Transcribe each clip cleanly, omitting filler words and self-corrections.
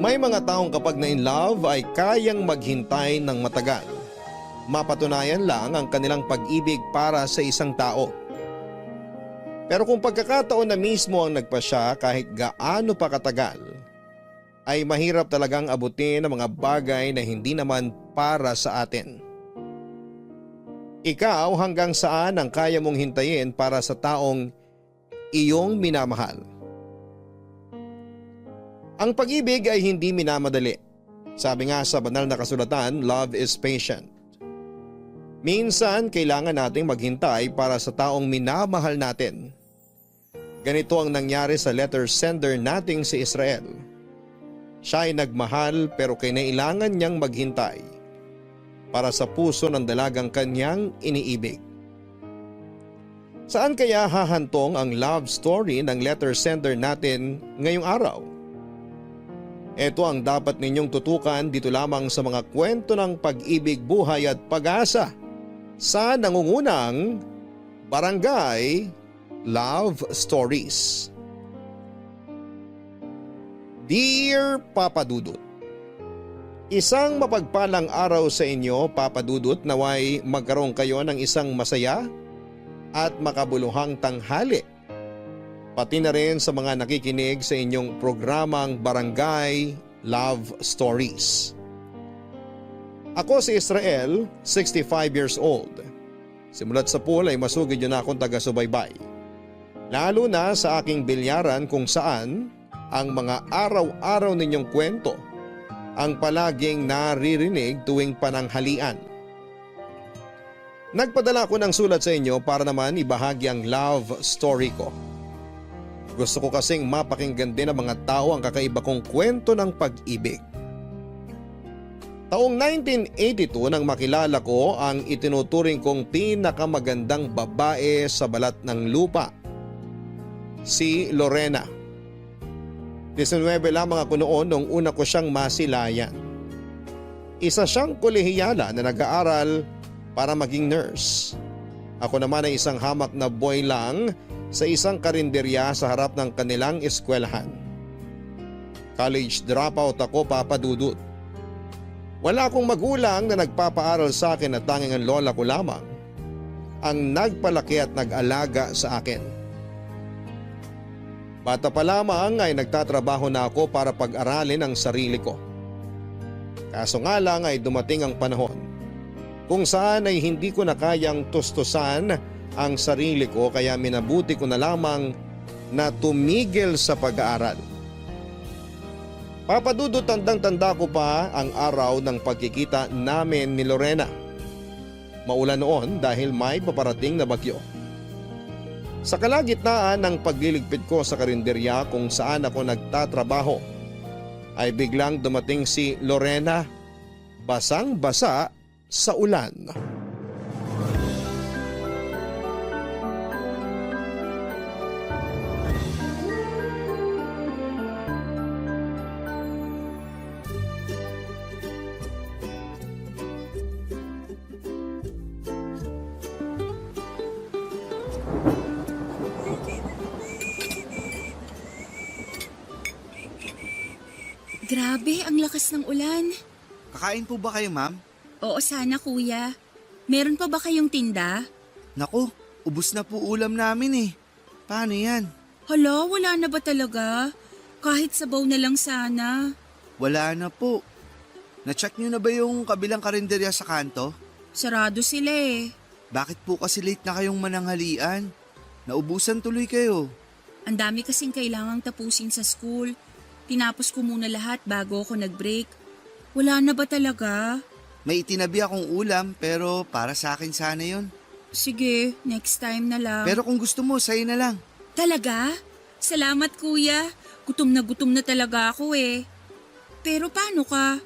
May mga taong kapag na in love ay kayang maghintay ng matagal. Mapatunayan lang ang kanilang pag-ibig para sa isang tao. Pero kung pagkakataon na mismo ang nagpasya kahit gaano pa katagal, ay mahirap talagang abutin ang mga bagay na hindi naman para sa atin. Ikaw hanggang saan ang kaya mong hintayin para sa taong iyong minamahal? Ang pag-ibig ay hindi minamadali. Sabi nga sa banal na kasulatan, love is patient. Minsan kailangan nating maghintay para sa taong minamahal natin. Ganito ang nangyari sa letter sender nating si Israel. Siya ay nagmahal pero kinailangan niyang maghintay para sa puso ng dalagang kanyang iniibig. Saan kaya hahantong ang love story ng letter sender natin ngayong araw? Ito ang dapat ninyong tutukan dito lamang sa mga kwento ng pag-ibig, buhay at pag-asa sa nangungunang Barangay Love Stories. Dear Papa Dudut, isang mapagpalang araw sa inyo, Papa Dudut, naway magkaroon kayo ng isang masaya at makabuluhang tanghali. Pati na rin sa mga nakikinig sa inyong programang Barangay Love Stories. Ako si Israel, 65 years old. Simulat sa pool ay masugid yun akong taga-subaybay. Lalo na sa aking bilyaran kung saan ang mga araw-araw ninyong kwento ang palaging naririnig tuwing pananghalian. Nagpadala ko ng sulat sa inyo para naman ibahagi ang love story ko. Gusto ko kasing mapakinggan din ng mga tao ang kakaiba kong kwento ng pag-ibig. Taong 1982 nang makilala ko ang itinuturing kong pinakamagandang babae sa balat ng lupa, si Lorena. 19 lamang ako noon nung una ko siyang masilayan. Isa siyang kolehiyala na nag-aaral para maging nurse. Ako naman ay isang hamak na boy lang sa isang karinderya sa harap ng kanilang eskwelahan. College dropout ako, Papa Dudut. Wala akong magulang na nagpapaaral sa akin at tanging ang lola ko lamang ang nagpalaki at nag-alaga sa akin. Bata pa lamang ay nagtatrabaho na ako para pag-aralin ang sarili ko. Kaso nga lang ay dumating ang panahon kung saan ay hindi ko na kayang tustusan ang sarili ko kaya minabuti ko na lamang na tumigil sa pag-aaral. Papa Dudut, tandang-tanda ko pa ang araw ng pagkikita namin ni Lorena. Maulan noon dahil may paparating na bagyo. Sa kalagitnaan ng pagliligpit ko sa karinderya kung saan ako nagtatrabaho ay biglang dumating si Lorena, basang-basa sa ulan. Grabe, ang lakas ng ulan. Kakain po ba kayo, ma'am? Oo sana, kuya. Meron pa ba kayong tinda? Naku, ubos na po ulam namin eh. Paano yan? Hala, wala na ba talaga? Kahit sabaw na lang sana. Wala na po. Na-check nyo na ba yung kabilang karinderya sa kanto? Sarado sila eh. Bakit po kasi late na kayong mananghalian? Naubusan tuloy kayo. Ang dami kasing kailangang tapusin sa school. Tinapos ko muna lahat bago ako nag-break. Wala na ba talaga? May itinabi akong ulam pero para sa akin sana yun. Sige, next time na lang. Pero kung gusto mo, sa'yo na lang. Talaga? Salamat, kuya. Gutom na talaga ako eh. Pero paano ka?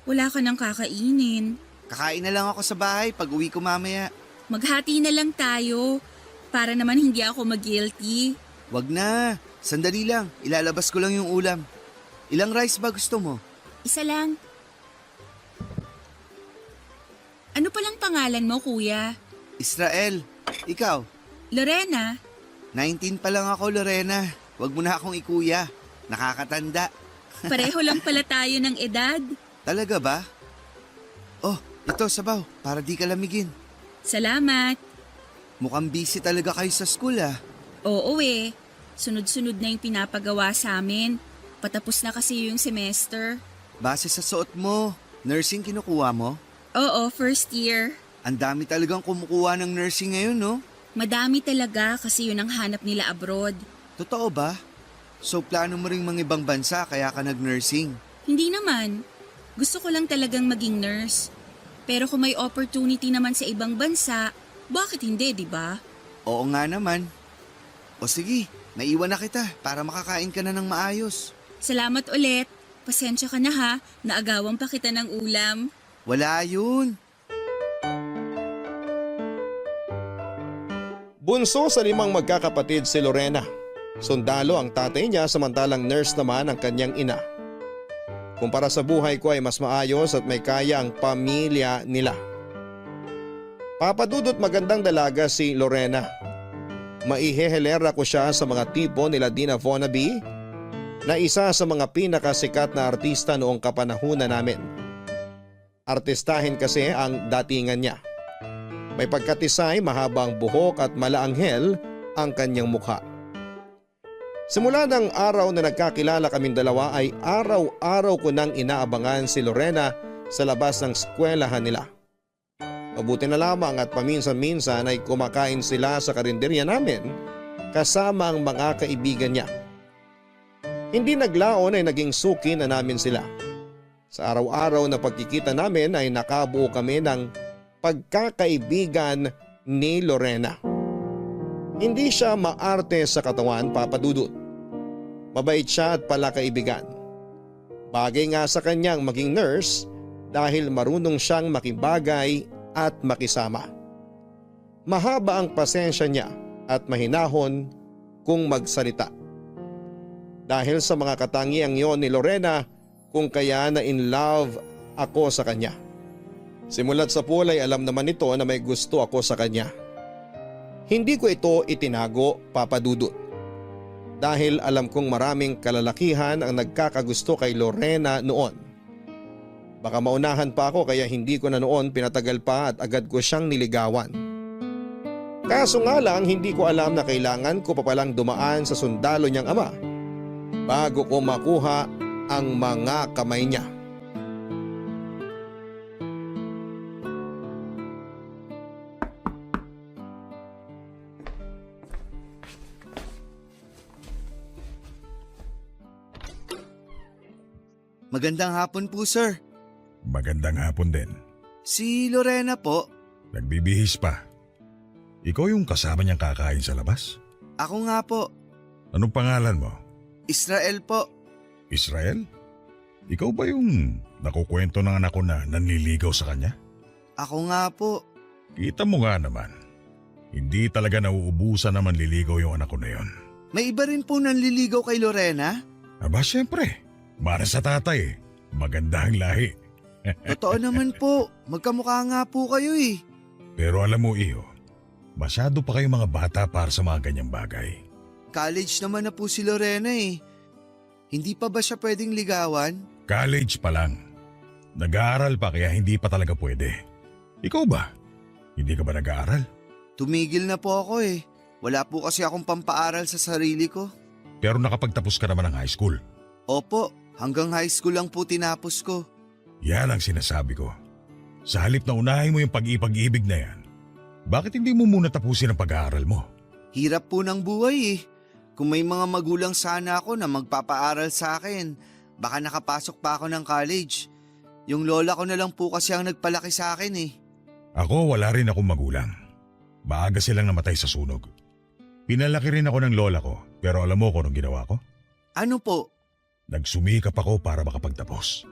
Wala ka nang kakainin. Kakain na lang ako sa bahay pag uwi ko mamaya. Maghati na lang tayo. Para naman hindi ako mag-guilty. Wag na. Sandali lang. Ilalabas ko lang yung ulam. Ilang rice ba gusto mo? Isa lang. Ano palang pangalan mo, kuya? Israel. Ikaw? Lorena. 19 pa lang ako, Lorena. Wag mo na akong ikuya. Nakakatanda. Pareho lang pala tayo ng edad. Talaga ba? Oh, ito sabaw, para di ka lamigin. Salamat. Mukhang busy talaga kayo sa school ah. Oo eh. Sunod-sunod na yung pinapagawa sa amin. Patapos na kasi yung semester. Base sa suot mo, nursing kinukuha mo? Oo, first year. Ang dami talagang kumukuha ng nursing ngayon, no? Madami talaga kasi yun ang hanap nila abroad. Totoo ba? So plano mo ring mga ibang bansa kaya ka nag-nursing? Hindi naman. Gusto ko lang talagang maging nurse. Pero kung may opportunity naman sa ibang bansa, bakit hindi, di ba? Oo nga naman. O sige, maiwan na kita para makakain ka na ng maayos. Salamat ulit. Pasensya ka na ha, naagawan pa kita ng ulam. Wala yun. Bunso sa 5 magkakapatid si Lorena. Sundalo ang tatay niya samantalang nurse naman ang kanyang ina. Kumpara sa buhay ko ay mas maayos at may kaya ang pamilya nila. Papadudot magandang dalaga si Lorena. Maihehelera ko siya sa mga tipo nila Dina Vonaby na isa sa mga pinakasikat na artista noong kapanahunan namin. Artistahin kasi ang datingan niya. May pagkatisay, mahabang buhok at malaanghel ang kanyang mukha. Simula ng araw na nagkakilala kaming dalawa ay araw-araw ko nang inaabangan si Lorena sa labas ng eskwelahan nila. Mabuti na lamang at paminsan-minsan ay kumakain sila sa karinderya namin kasama ang mga kaibigan niya. Hindi naglaon ay naging suki na namin sila. Sa araw-araw na pagkikita namin ay nakabuo kami ng pagkakaibigan ni Lorena. Hindi siya maarte sa katawan, papadudot. Mabait siya at palakaibigan. Bagay nga sa kanyang maging nurse dahil marunong siyang makibagay at makisama. Mahaba ang pasensya niya at mahinahon kung magsalita. Dahil sa mga katangiang yon ni Lorena kung kaya na in love ako sa kanya. Simulat sa pool ay alam naman nito na may gusto ako sa kanya. Hindi ko ito itinago, papadudot. Dahil alam kong maraming kalalakihan ang nagkakagusto kay Lorena noon. Baka maunahan pa ako kaya hindi ko na noon pinatagal pa at agad ko siyang niligawan. Kaso nga lang hindi ko alam na kailangan ko pa palang dumaan sa sundalo niyang ama bago ko makuha ang mga kamay niya. Magandang hapon po, sir. Magandang hapon din. Si Lorena po. Nagbibihis pa. Ikaw yung kasama niyang kakain sa labas? Ako nga po. Anong pangalan mo? Israel po. Israel? Ikaw ba yung nakukwento ng anak ko na nanliligaw sa kanya? Ako nga po. Kita mo nga naman. Hindi talaga nauubusan na manliligaw yung anak ko na yon. May iba rin po nanliligaw kay Lorena? Aba syempre, para sa tatay, maganda ang lahi. Totoo naman po. Magkamukha nga po kayo eh. Pero alam mo iyo, masyado pa kayong mga bata para sa mga ganyang bagay. College naman na po si Lorena eh. Hindi pa ba siya pwedeng ligawan? College pa lang. Nag-aaral pa kaya hindi pa talaga pwede. Ikaw ba? Hindi ka ba nag-aaral? Tumigil na po ako eh. Wala po kasi akong pampaaral sa sarili ko. Pero nakapagtapos ka naman ng high school. Opo, hanggang high school lang po tinapos ko. Yan ang sinasabi ko. Sa halip na unahin mo yung pag-ibig na yan, bakit hindi mo muna tapusin ang pag-aaral mo? Hirap po ng buhay eh. Kung may mga magulang sana ako na magpapaaral sa akin, baka nakapasok pa ako ng college. Yung lola ko na lang po kasi ang nagpalaki sa akin eh. Ako wala rin akong magulang. Maaga silang namatay sa sunog. Pinalaki rin ako ng lola ko, pero alam mo kung anong ginawa ko? Ano po? Nagsumikap ako para makapagtapos.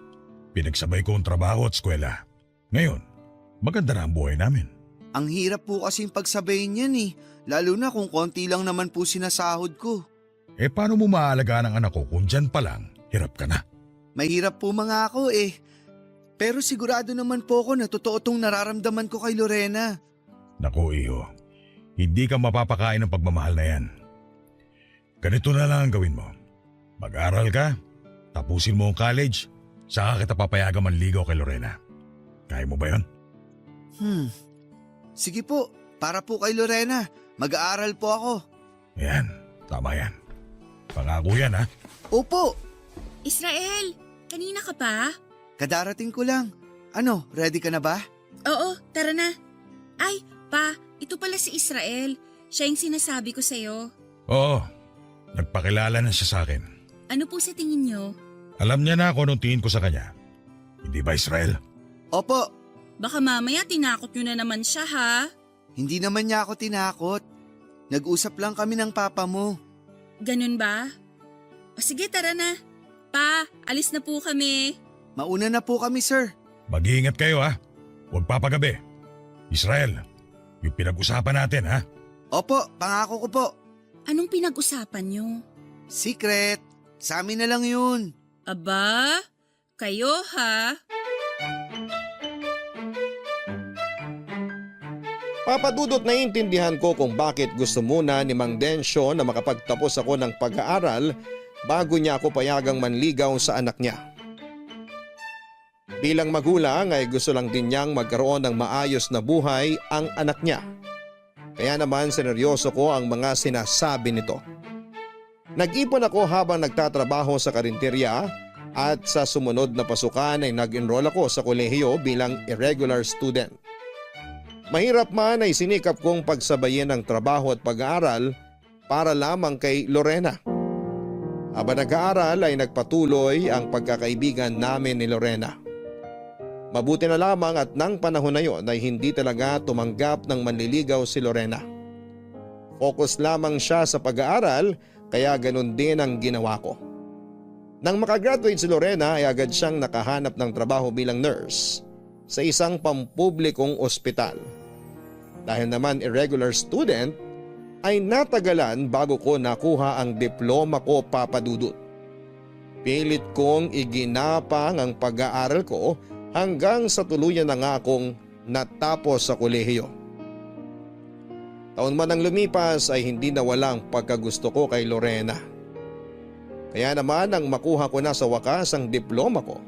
Pinagsabay ko ang trabaho at eskwela. Ngayon, maganda na ang buhay namin. Ang hirap po kasing pagsabayin yan eh. Lalo na kung konti lang naman po sinasahod ko. Eh paano mo maaalagaan ang anak ko kung dyan pa lang, hirap ka na? Mahirap po mga ako eh. Pero sigurado naman po ako na totoo tong nararamdaman ko kay Lorena. Naku iyo, hindi ka mapapakain ng pagmamahal na yan. Ganito na lang ang gawin mo. Mag-aral ka, Tapusin mo ang college, saka kita papayagan manligaw kay Lorena. Kaya mo ba yun? Sige po, para po kay Lorena. Mag-aaral po ako. Yan, tama yan. Pangako yan ha. Opo, Israel, kanina ka pa? kadarating ko lang. Ano, ready ka na ba? Oo, tara na. Ay, pa, ito pala si Israel. Siya yung sinasabi ko sa'yo. Oo, nagpakilala na siya sa akin. Ano po sa tingin niyo? Alam niya na ako nung tingin ko sa kanya. Hindi ba Israel? Opo, Baka mamaya tinakot nyo na naman siya ha? hindi naman niya ako tinakot. Nag-usap lang kami ng papa mo. Ganun ba? O sige, tara na. Pa, alis na po kami. Mauna na po kami, sir. Mag-iingat kayo ha. Huwag papagabi. Israel, yung pinag-usapan natin ha. Opo, pangako ko po. Anong pinag-usapan nyo? Secret. Sa amin na lang yun. Aba, kayo ha? Papadudot naiintindihan ko kung bakit gusto muna ni Mang Densyo na makapagtapos ako ng pag-aaral bago niya ako payagang manligaw sa anak niya. Bilang magulang ay gusto lang din niyang magkaroon ng maayos na buhay ang anak niya. Kaya naman sineryoso ko ang mga sinasabi nito. Nag-ipon ako habang nagtatrabaho sa karinterya at sa sumunod na pasukan ay nag-enroll ako sa kolehiyo bilang irregular student. Mahirap man ay sinikap kong pagsabayin ang trabaho at pag-aaral para lamang kay Lorena. Habang nag-aaral ay nagpatuloy ang pagkakaibigan namin ni Lorena. Mabuti na lamang at nang panahon na yon ay hindi talaga tumanggap ng manliligaw si Lorena. Focus lamang siya sa pag-aaral kaya ganun din ang ginawa ko. Nang makagraduate si Lorena ay agad siyang nakahanap ng trabaho bilang nurse sa isang pampublikong ospital. Dahil naman irregular student ay natagalan bago ko nakuha ang diploma ko, papadudot. Pilit kong iginapang ang pag-aaral ko hanggang sa tuluyan na nga akong natapos sa kolehiyo. Taon man ang lumipas ay hindi nawala ang pagkagusto ko kay Lorena. Kaya naman nang makuha ko na sa wakas ang diploma ko,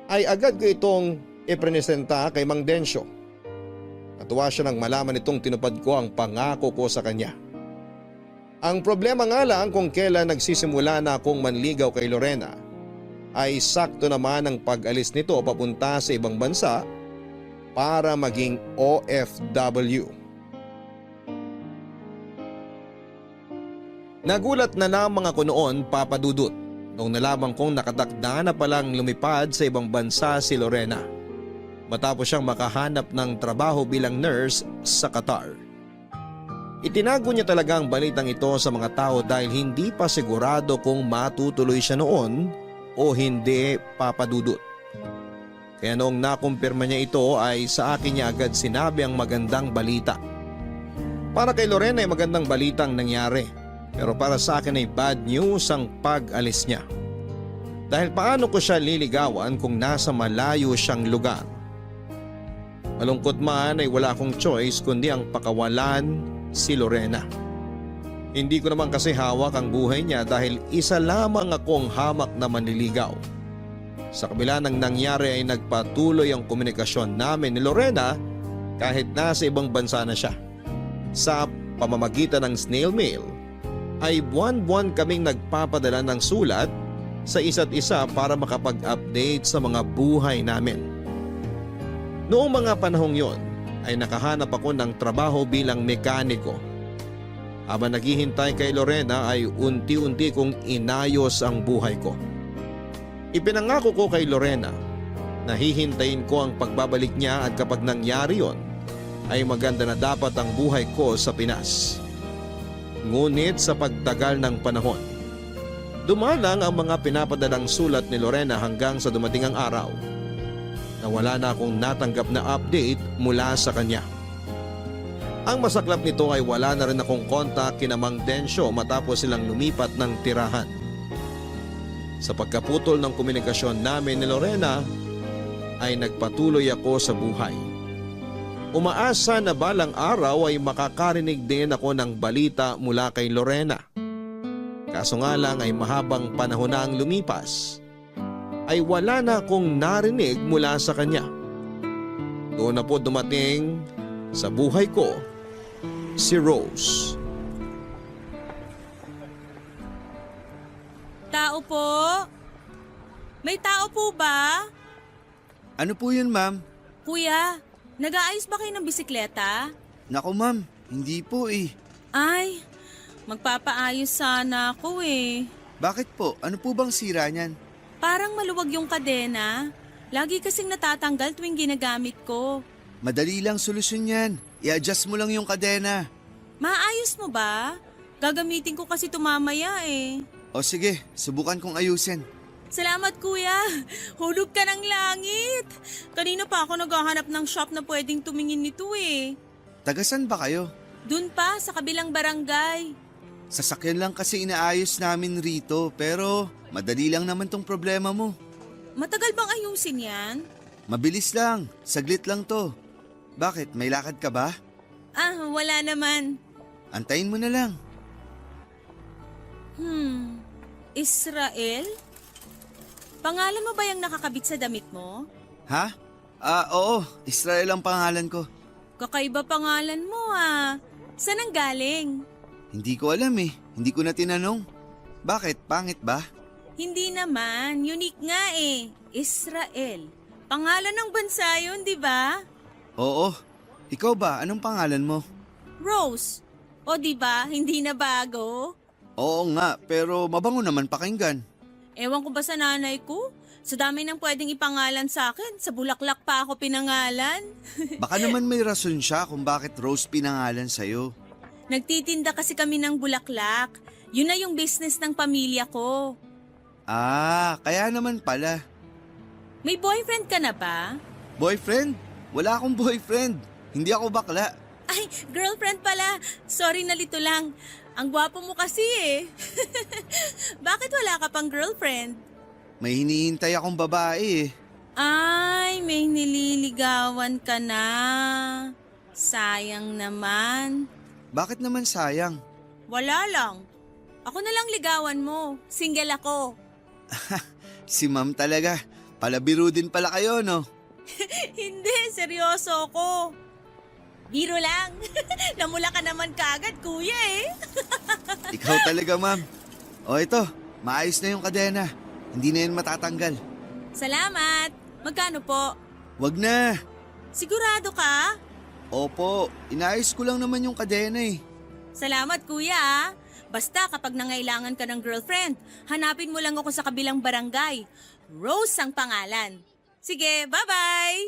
ay agad ko itong ipresenta kay Mang Densyo. Natuwa siya nang malaman itong tinupad ko ang pangako ko sa kanya. Ang problema nga lang kung kailan nagsisimula na akong manligaw kay Lorena ay sakto naman ang pag-alis nito papunta sa ibang bansa para maging OFW. Nagulat na lamang ako noon, papadudot, nung nalaman kong nakatakda na palang lumipad sa ibang bansa si Lorena matapos siyang makahanap ng trabaho bilang nurse sa Qatar. Itinago niya talaga ang balitang ito sa mga tao dahil hindi pa sigurado kung matutuloy siya noon o hindi, papadudot. Kaya noong nakumpirma niya ito ay sa akin niya agad sinabi ang magandang balita. Para kay Lorena ay magandang balitang nangyari, pero para sa akin ay bad news ang pag-alis niya. Dahil paano ko siya liligawan kung nasa malayo siyang lugar? Malungkot man ay wala akong choice kundi ang pakawalan si Lorena. Hindi ko naman kasi hawak ang buhay niya dahil isa lamang akong hamak na manliligaw. Sa kabila ng nangyari ay nagpatuloy ang komunikasyon namin ni Lorena kahit nasa ibang bansa na siya. Sa pamamagitan ng snail mail ay buwan-buwan kaming nagpapadala ng sulat sa isa't isa para makapag-update sa mga buhay namin. Noong mga panahong yon ay nakahanap ako ng trabaho bilang mekaniko. Habang naghihintay kay Lorena ay unti-unti kong inayos ang buhay ko. Ipinangako ko kay Lorena na hihintayin ko ang pagbabalik niya at kapag nangyari yon ay maganda na dapat ang buhay ko sa Pinas. Ngunit sa pagtagal ng panahon, dumalang ang mga pinapadalang sulat ni Lorena hanggang sa dumating ang araw na wala na akong natanggap na update mula sa kanya. Ang masaklap nito ay wala na rin akong kontak kina Mang Densyo matapos silang lumipat ng tirahan. Sa pagkaputol ng komunikasyon namin ni Lorena ay nagpatuloy ako sa buhay. Umaasa na balang araw ay makakarinig din ako ng balita mula kay Lorena. Kaso nga lang ay mahabang panahon na ang lumipas ay wala na akong narinig mula sa kanya. Doon na po dumating sa buhay ko si Rose. Tao po? May tao po ba? Ano po yun, ma'am? Kuya, nag-aayos ba kayo ng bisikleta? Naku, ma'am, hindi po eh. Ay, magpapaayos sana ako eh. Bakit po? Ano po bang sira niyan? Parang maluwag yung kadena. Lagi kasing natatanggal tuwing ginagamit ko. Madali lang solusyon yan. I-adjust mo lang yung kadena. Maayos mo ba? Gagamitin ko kasi tumamaya eh. O sige, subukan kong ayusin. Salamat kuya. Hulog ka ng langit. Kanina pa ako naghahanap ng shop na pwedeng tumingin nito eh. Tagasan ba kayo? Dun pa sa kabilang barangay. Sasakyan lang kasi inaayos namin rito pero madali lang naman tong problema mo. Matagal bang ayusin yan? Mabilis lang, saglit lang to. Bakit, may lakad ka ba? Ah, wala naman. Antayin mo na lang. Israel? Pangalan mo ba yung nakakabit sa damit mo? Ha? Oo, Israel ang pangalan ko. Kakaiba pangalan mo ah. Saan ang galing? Hindi ko alam eh, hindi ko na tinanong. Bakit, pangit ba? Hindi naman, unique nga eh. Israel. Pangalan ng bansa yun, di ba? Oo, ikaw ba, anong pangalan mo? Rose. O di ba, hindi na bago? Oo nga, pero mabango naman pakinggan. Ewan ko ba sa nanay ko? Sa dami ng pwedeng ipangalan sa akin, sa Bulaklak pa ako pinangalan. Baka naman may rason siya kung bakit Rose pinangalan sa'yo. Nagtitinda kasi kami ng bulaklak. Yun na yung business ng pamilya ko. Ah, kaya naman pala. May boyfriend ka na ba? Boyfriend? Wala akong boyfriend. Hindi ako bakla. Ay, girlfriend pala. Sorry, nalito lang. Ang gwapo mo kasi eh. Bakit wala ka pang girlfriend? May hinihintay akong babae eh. Ay, may nililigawan ka na. Sayang naman. Bakit naman sayang? Wala lang. Ako na lang ligawan mo. Single ako. Si ma'am talaga. Palabiro din pala kayo, no? Hindi, seryoso ako. Biro lang. Namula ka naman kaagad, kuya eh. Ikaw talaga, ma'am. O ito, maayos na yung kadena. Hindi na yan matatanggal. Salamat. Magkano po? Wag na. Sigurado ka? Opo, inaayos ko lang naman yung kadena eh. Salamat, kuya ah. Basta kapag nangailangan ka ng girlfriend, hanapin mo lang ako sa kabilang barangay. Rose ang pangalan. Sige, bye-bye!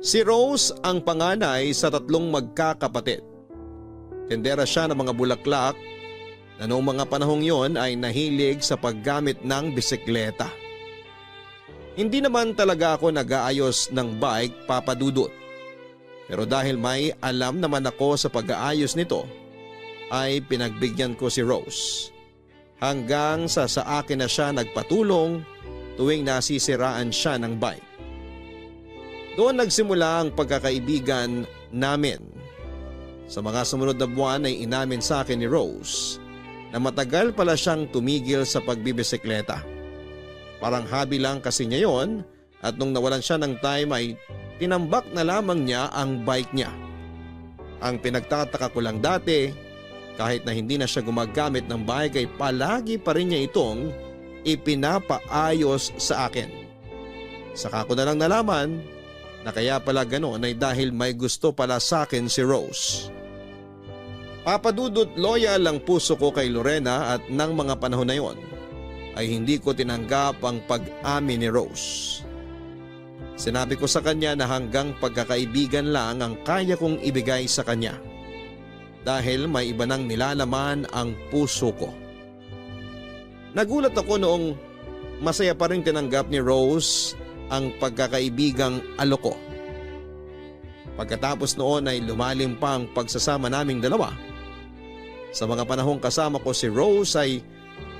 Si Rose ang panganay sa 3 magkakapatid. Tendera siya ng mga bulaklak na noong mga panahong yon ay nahilig sa paggamit ng bisikleta. Hindi naman talaga ako nag-aayos ng bike, Papa Dudut. Pero dahil may alam naman ako sa pag-aayos nito, ay pinagbigyan ko si Rose. Hanggang sa akin na siya nagpatulong tuwing nasisiraan siya ng bike. Doon nagsimula ang pagkakaibigan namin. Sa mga sumunod na buwan ay inamin sa akin ni Rose na matagal pala siyang tumigil sa pagbibisikleta. Parang hobby lang kasi niya yon at nung nawalan siya ng time ay tinambak na lamang niya ang bike niya. Ang pinagtataka ko lang dati, kahit na hindi na siya gumagamit ng bike ay palagi pa rin niya itong ipinapaayos sa akin. Saka ko na lang nalaman na kaya pala ganoon ay dahil may gusto pala sa akin si Rose. Papadudot loyal ang puso ko kay Lorena at ng mga panahon na yon ay hindi ko tinanggap ang pag-amin ni Rose. Sinabi ko sa kanya na hanggang pagkakaibigan lang ang kaya kong ibigay sa kanya dahil may iba nang nilalaman ang puso ko. Nagulat ako noong masaya pa rin tinanggap ni Rose ang pagkakaibigang aloko. Pagkatapos noon ay lumalim pa ang pagsasama naming dalawa. Sa mga panahong kasama ko si Rose ay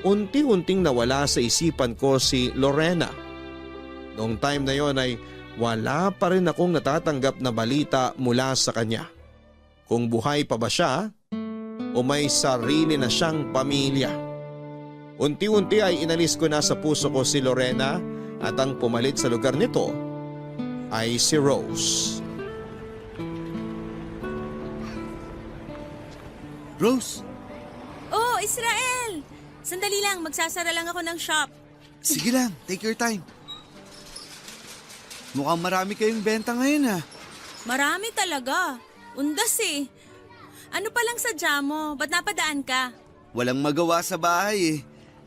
unti-unting nawala sa isipan ko si Lorena. Noong time na yon ay wala pa rin akong natatanggap na balita mula sa kanya. kung buhay pa ba siya o may sarili na siyang pamilya. Unti-unti ay inalis ko na sa puso ko si Lorena at ang pumalit sa lugar nito ay si Rose. Rose, Oh, Israel! Sandali lang, magsasara lang ako ng shop. sige lang, take your time. Mukhang marami kayong benta ngayon Marami talaga. Undas eh. Ano pa lang sadya mo? Ba't napadaan ka? Walang magawa sa bahay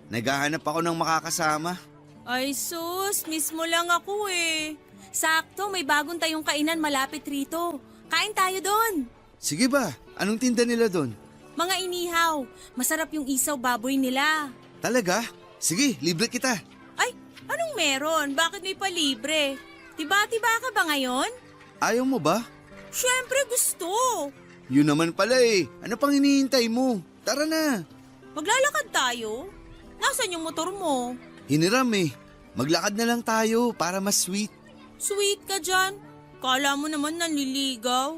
Naghahanap ako ng makakasama. Ay sus, mismo lang ako eh. Sakto, may bagong tayong kainan malapit rito. Kain tayo doon. Sige ba? Anong tinda nila doon? Mga inihaw, masarap yung isaw baboy nila. Talaga? Sige, libre kita. Ay, anong meron? Bakit may palibre? Tiba-tiba ka ba ngayon? Ayaw mo ba? Siyempre gusto. Yun naman pala Ano pang hinihintay mo? Tara na. Maglalakad tayo. Nasaan yung motor mo? Hiniram Maglakad na lang tayo para mas sweet. Sweet ka dyan. Kala mo naman nanliligaw.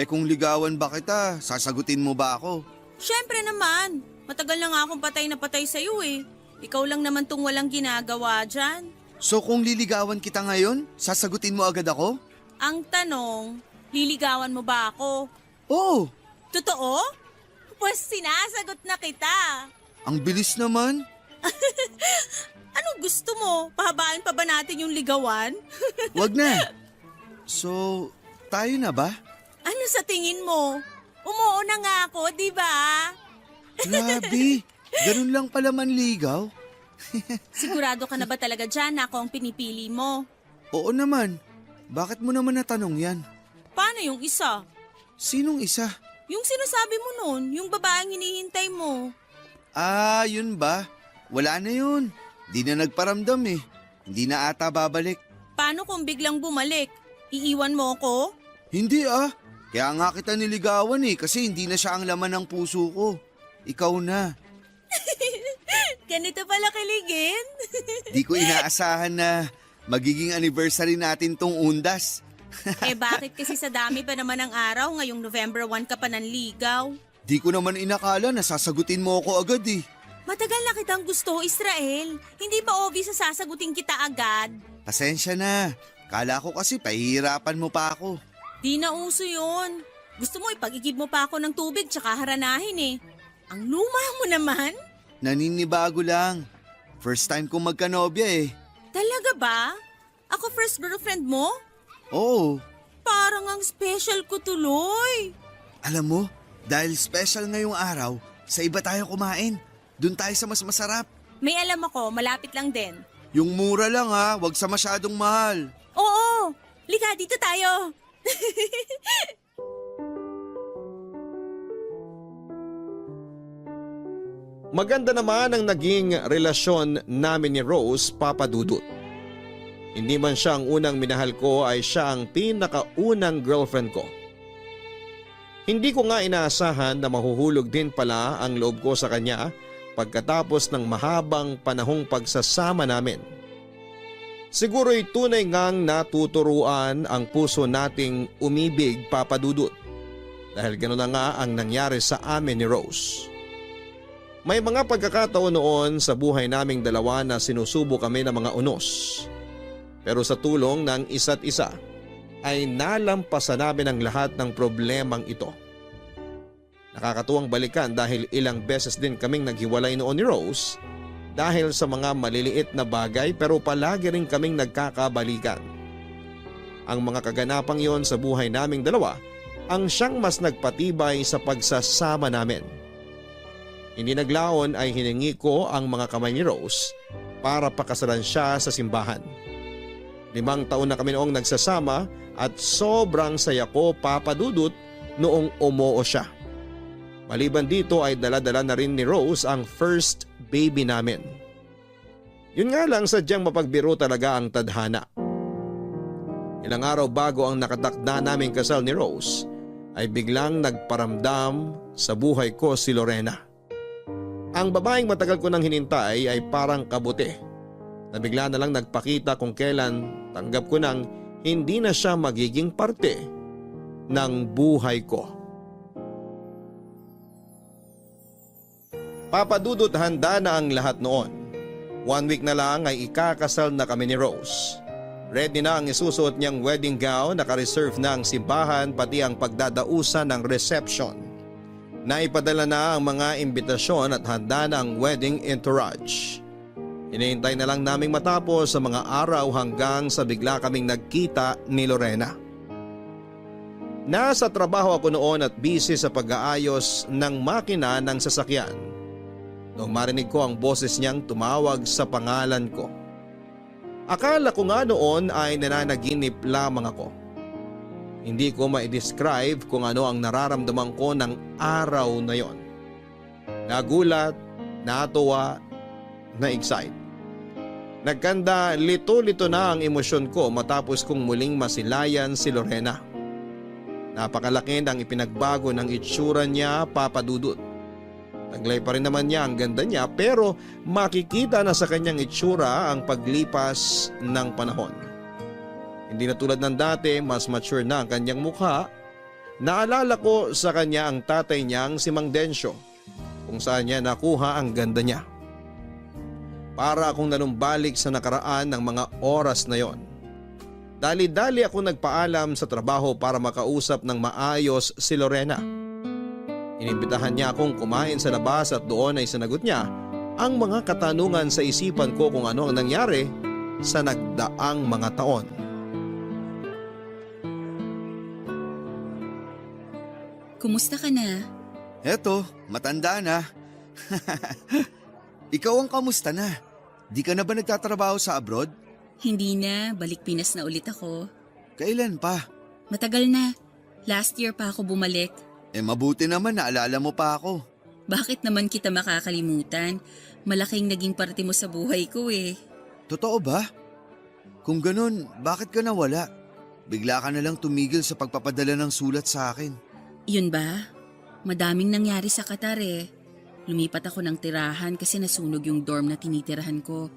Kung ligawan ba kita, sasagutin mo ba ako? Siyempre naman. Matagal na nga akong patay na patay sa'yo eh. Ikaw lang naman tong walang ginagawa dyan. So kung liligawan kita ngayon, sasagutin mo agad ako? Ang tanong, liligawan mo ba ako? Oo, Totoo? Pues sinasagot na kita. ang bilis naman. Anong gusto mo? Pahabain pa ba natin yung ligawan? Wag na. So, tayo na ba? Ano sa tingin mo? Umuo na nga ako, di ba? Grabe, ganun lang pala manligaw. Sigurado ka na ba talaga dyan na ako ang pinipili mo? Oo naman. Bakit mo naman natanong yan? Paano yung isa? Sinong isa? Yung sinasabi mo nun, yung babaeng hinihintay mo. Yun ba? Wala na yun. Di na nagparamdam Hindi na ata babalik. Paano kung biglang bumalik? Iiwan mo ako? Hindi Kaya nga kita niligawan kasi hindi na siya ang laman ng puso ko. Ikaw na. Ganito pala kiligin? Di ko inaasahan na magiging anniversary natin tong undas. Bakit kasi sa dami pa naman ng araw ngayong November 1 ka pa nanligaw? Di ko naman inakala na sasagutin mo ako agad Matagal na kitang gusto, Israel. Hindi ba obvious na sasagutin kita agad? Pasensya na. Kala ko kasi pahihirapan mo pa ako. Di na uso yun. Gusto mo ipag-igib mo pa ako ng tubig tsaka haranahin Ang luma mo naman? Naninibago lang. First time kong magkanobya Talaga ba? Ako first girlfriend mo? Oo. Parang ang special ko tuloy. Alam mo, dahil special ngayong araw, sa iba tayo kumain. Doon tayo sa mas masarap. May alam ako, malapit lang din. Yung mura lang wag sa masyadong mahal. Oo, lika dito tayo. Maganda naman ang naging relasyon namin ni Rose, Papa Dudut. Hindi man siya ang unang minahal ko ay siya ang pinakaunang girlfriend ko. Hindi ko nga inaasahan na mahuhulog din pala ang loob ko sa kanya pagkatapos ng mahabang panahong pagsasama namin. Siguro'y tunay ngang natuturuan ang puso nating umibig, Papa Dudut. Dahil gano'n na nga ang nangyari sa amin ni Rose. May mga pagkakataon noon sa buhay naming dalawa na sinusubo kami ng mga unos. Pero sa tulong ng isa't isa ay nalampasan namin ang lahat ng problemang ito. Nakakatuwang balikan dahil ilang beses din kaming naghiwalay noon ni Rose dahil sa mga maliliit na bagay pero palagi rin kaming nagkakabalikan. Ang mga kaganapang yon sa buhay naming dalawa ang siyang mas nagpatibay sa pagsasama namin. Hindi naglaon ay hiningi ko ang mga kamay ni Rose para pakasalan siya sa simbahan. 5 taon na kami noong nagsasama at sobrang saya ko, Papa Dudut, noong umoo siya. Maliban dito ay dala-dala na rin ni Rose ang first baby namin. Yun nga lang sadyang mapagbiro talaga ang tadhana. Ilang araw bago ang nakatakda naming kasal ni Rose ay biglang nagparamdam sa buhay ko si Lorena. Ang babaeng matagal ko nang hinintay ay parang kabuti na bigla na lang nagpakita kung kailan tanggap ko nang hindi na siya magiging parte ng buhay ko. Papadudot handa na ang lahat noon. 1 week na lang ay ikakasal na kami ni Rose. Ready na ang isusuot niyang wedding gown, naka-reserve na ang simbahan pati ang pagdadausan ng reception. Naipadala na ang mga imbitasyon at handa na ang wedding entourage. Hinihintay na lang naming matapos sa mga araw hanggang sa bigla kaming nagkita ni Lorena. Nasa trabaho ako noon at busy sa pag-aayos ng makina ng sasakyan. Nung marinig ko ang boses niyang tumawag sa pangalan ko. Akala ko nga noon ay nananaginip lamang ako. Hindi ko ma-describe kung ano ang nararamdaman ko ng araw na yon. Nagulat, natuwa, na-excite. Nagkanda lito-lito na ang emosyon ko matapos kong muling masilayan si Lorena. Napakalaki ng ipinagbago ng itsura niya, Papa Dudut. Taglay pa rin naman niya ang ganda niya pero makikita na sa kanyang itsura ang paglipas ng panahon. Hindi na tulad ng dati, mas mature na ang kanyang mukha. Naalala ko sa kanya ang tatay niyang si Mang Densyo, kung saan niya nakuha ang ganda niya. Para akong nanumbalik sa nakaraan ng mga oras na yon. Dali-dali ako nagpaalam sa trabaho para makausap ng maayos si Lorena. Inimbitahan niya akong kumain sa labas at doon ay sinagot niya ang mga katanungan sa isipan ko kung ano ang nangyari sa nagdaang mga taon. Kumusta ka na? Eto, matanda na. Ikaw ang kamusta na? Di ka na ba nagtatrabaho sa abroad? Hindi na, balik Pinas na ulit ako. Kailan pa? Matagal na. Last year pa ako bumalik. Mabuti naman naalala mo pa ako. Bakit naman kita makakalimutan? Malaking naging parte mo sa buhay ko eh. Totoo ba? Kung ganun, bakit ka nawala? Bigla ka na lang tumigil sa pagpapadala ng sulat sa akin. Yun ba? Madaming nangyari sa Qatar eh. Lumipat ako ng tirahan kasi nasunog yung dorm na tinitirahan ko.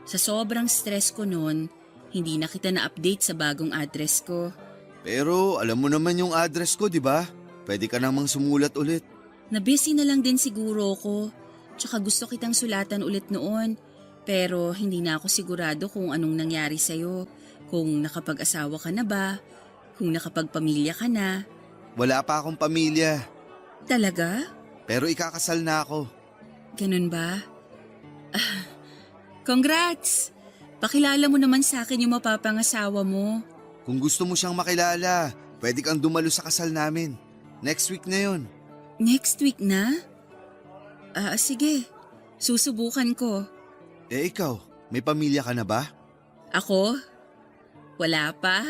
Sa sobrang stress ko noon, hindi na kita na-update sa bagong address ko. Pero alam mo naman yung address ko, di ba? Pwede ka namang sumulat ulit. Na-busy na lang din siguro ko. Tsaka gusto kitang sulatan ulit noon. Pero hindi na ako sigurado kung anong nangyari sa'yo. Kung nakapag-asawa ka na ba? Kung nakapagpamilya ka na? Wala pa akong pamilya. Talaga? Pero ikakasal na ako. Ganun ba? Congrats! Pakilala mo naman sa akin yung mapapangasawa mo. Kung gusto mo siyang makilala, pwede kang dumalo sa kasal namin. Next week na yon. Next week na? Sige. Susubukan ko. Ikaw, may pamilya ka na ba? Ako? Wala pa.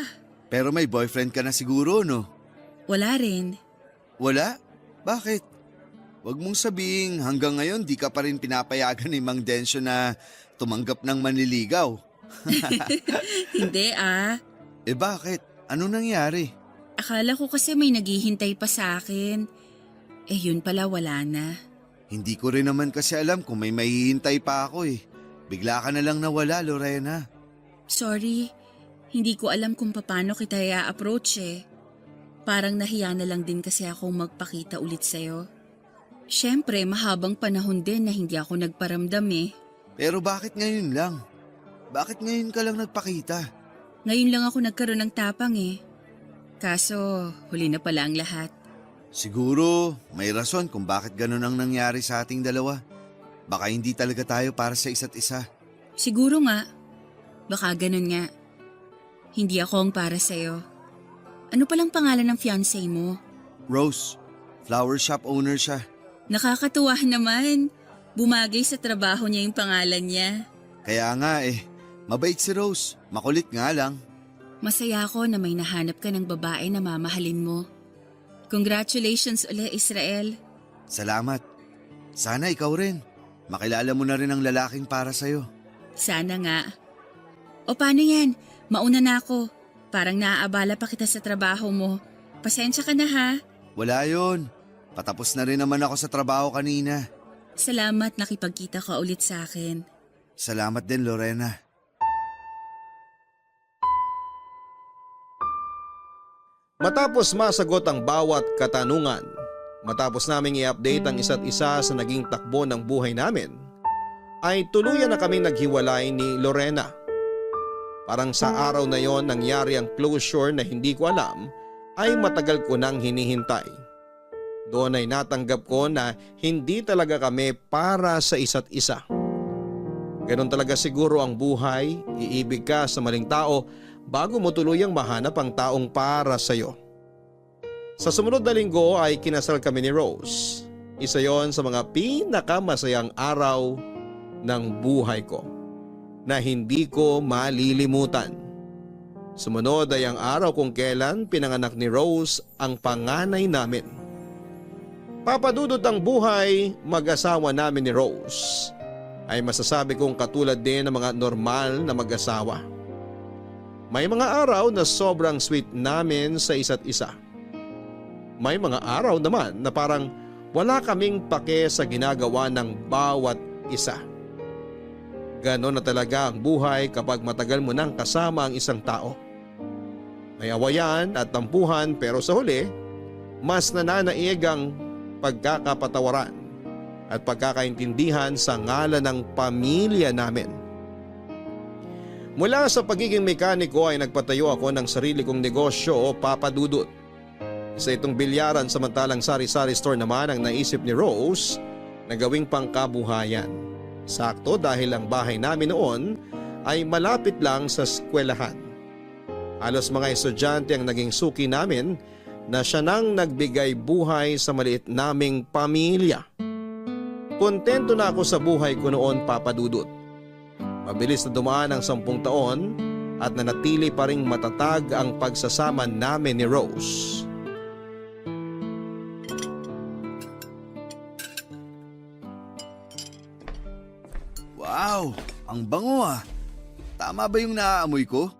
Pero may boyfriend ka na siguro, no? Wala rin. Wala? Bakit? Huwag mong sabihing hanggang ngayon di ka pa rin pinapayagan ni Mang Densyo na tumanggap ng manliligaw. Hindi Bakit? Ano nangyari? Akala ko kasi may naghihintay pa sa akin. Yun pala wala na. Hindi ko rin naman kasi alam kung may mahihintay pa ako eh. Bigla ka na lang nawala, Lorena. Sorry, hindi ko alam kung paano kita i-approach eh. Parang nahiya na lang din kasi akong magpakita ulit sa'yo. Siyempre, mahabang panahon din na hindi ako nagparamdam eh. Pero bakit ngayon lang? Bakit ngayon ka lang nagpakita? Ngayon lang ako nagkaroon ng tapang eh. Kaso, huli na pala ang lahat. Siguro, may rason kung bakit ganun ang nangyari sa ating dalawa. Baka hindi talaga tayo para sa isa't isa. Siguro nga. Baka ganun nga. Hindi ako ang para sa'yo. Ano palang pangalan ng fiancé mo? Rose, flower shop owner siya. Nakakatuwa naman. Bumagay sa trabaho niya yung pangalan niya. Kaya nga mabait si Rose, makulit nga lang. Masaya ako na may nahanap ka ng babae na mamahalin mo. Congratulations ulit, Israel. Salamat. Sana ikaw rin. Makilala mo na rin ang lalaking para sa'yo. Sana nga. O paano yan? Mauna na ako. Parang naaabala pa kita sa trabaho mo. Pasensya ka na ha. Wala yon. Patapos na rin naman ako sa trabaho kanina. Salamat nakipagkita ka ulit sa akin. Salamat din, Lorena. Matapos masagot ang bawat katanungan, Matapos naming i-update ang isa't isa sa naging takbo ng buhay namin, ay tuluyan na kaming naghiwalay ni Lorena. Parang sa araw na yon nangyari ang closure na hindi ko alam ay matagal ko nang hinihintay. Doon ay natanggap ko na hindi talaga kami para sa isa't isa. Ganon talaga siguro ang buhay, iibig ka sa maling tao bago mo tuluyang mahanap ang taong para sa'yo. Sa sumunod na linggo ay kinasal kami ni Rose. Isa yon sa mga pinakamasayang araw ng buhay ko na hindi ko malilimutan. Sumunod ay ang araw kung kailan pinanganak ni Rose ang panganay namin. Papadudot ang buhay mag-asawa namin ni Rose ay masasabi kong katulad din ng mga normal na mag-asawa. May mga araw na sobrang sweet namin sa isa't isa. May mga araw naman na parang wala kaming pake sa ginagawa ng bawat isa. Ganon na talaga ang buhay kapag matagal mo nang kasama ang isang tao. May awayan at tampuhan pero sa huli, mas nananaig ang pagkakapatawaran at pagkakaintindihan sa ngalan ng pamilya namin. Mula sa pagiging mekaniko ay nagpatayo ako ng sarili kong negosyo o papadudot. Isa itong bilyaran samantalang sari-sari store naman ang naisip ni Rose na gawing pangkabuhayan. Sakto dahil ang bahay namin noon ay malapit lang sa eskwelahan. Halos mga estudyante ang naging suki namin na siya nang nagbigay buhay sa maliit naming pamilya. Kontento na ako sa buhay ko noon, papadudot. Mabilis na dumaan ang 10 taon at nanatili pa ring matatag ang pagsasama namin ni Rose. Wow, ang bango ah. Tama ba yung naaamoy ko?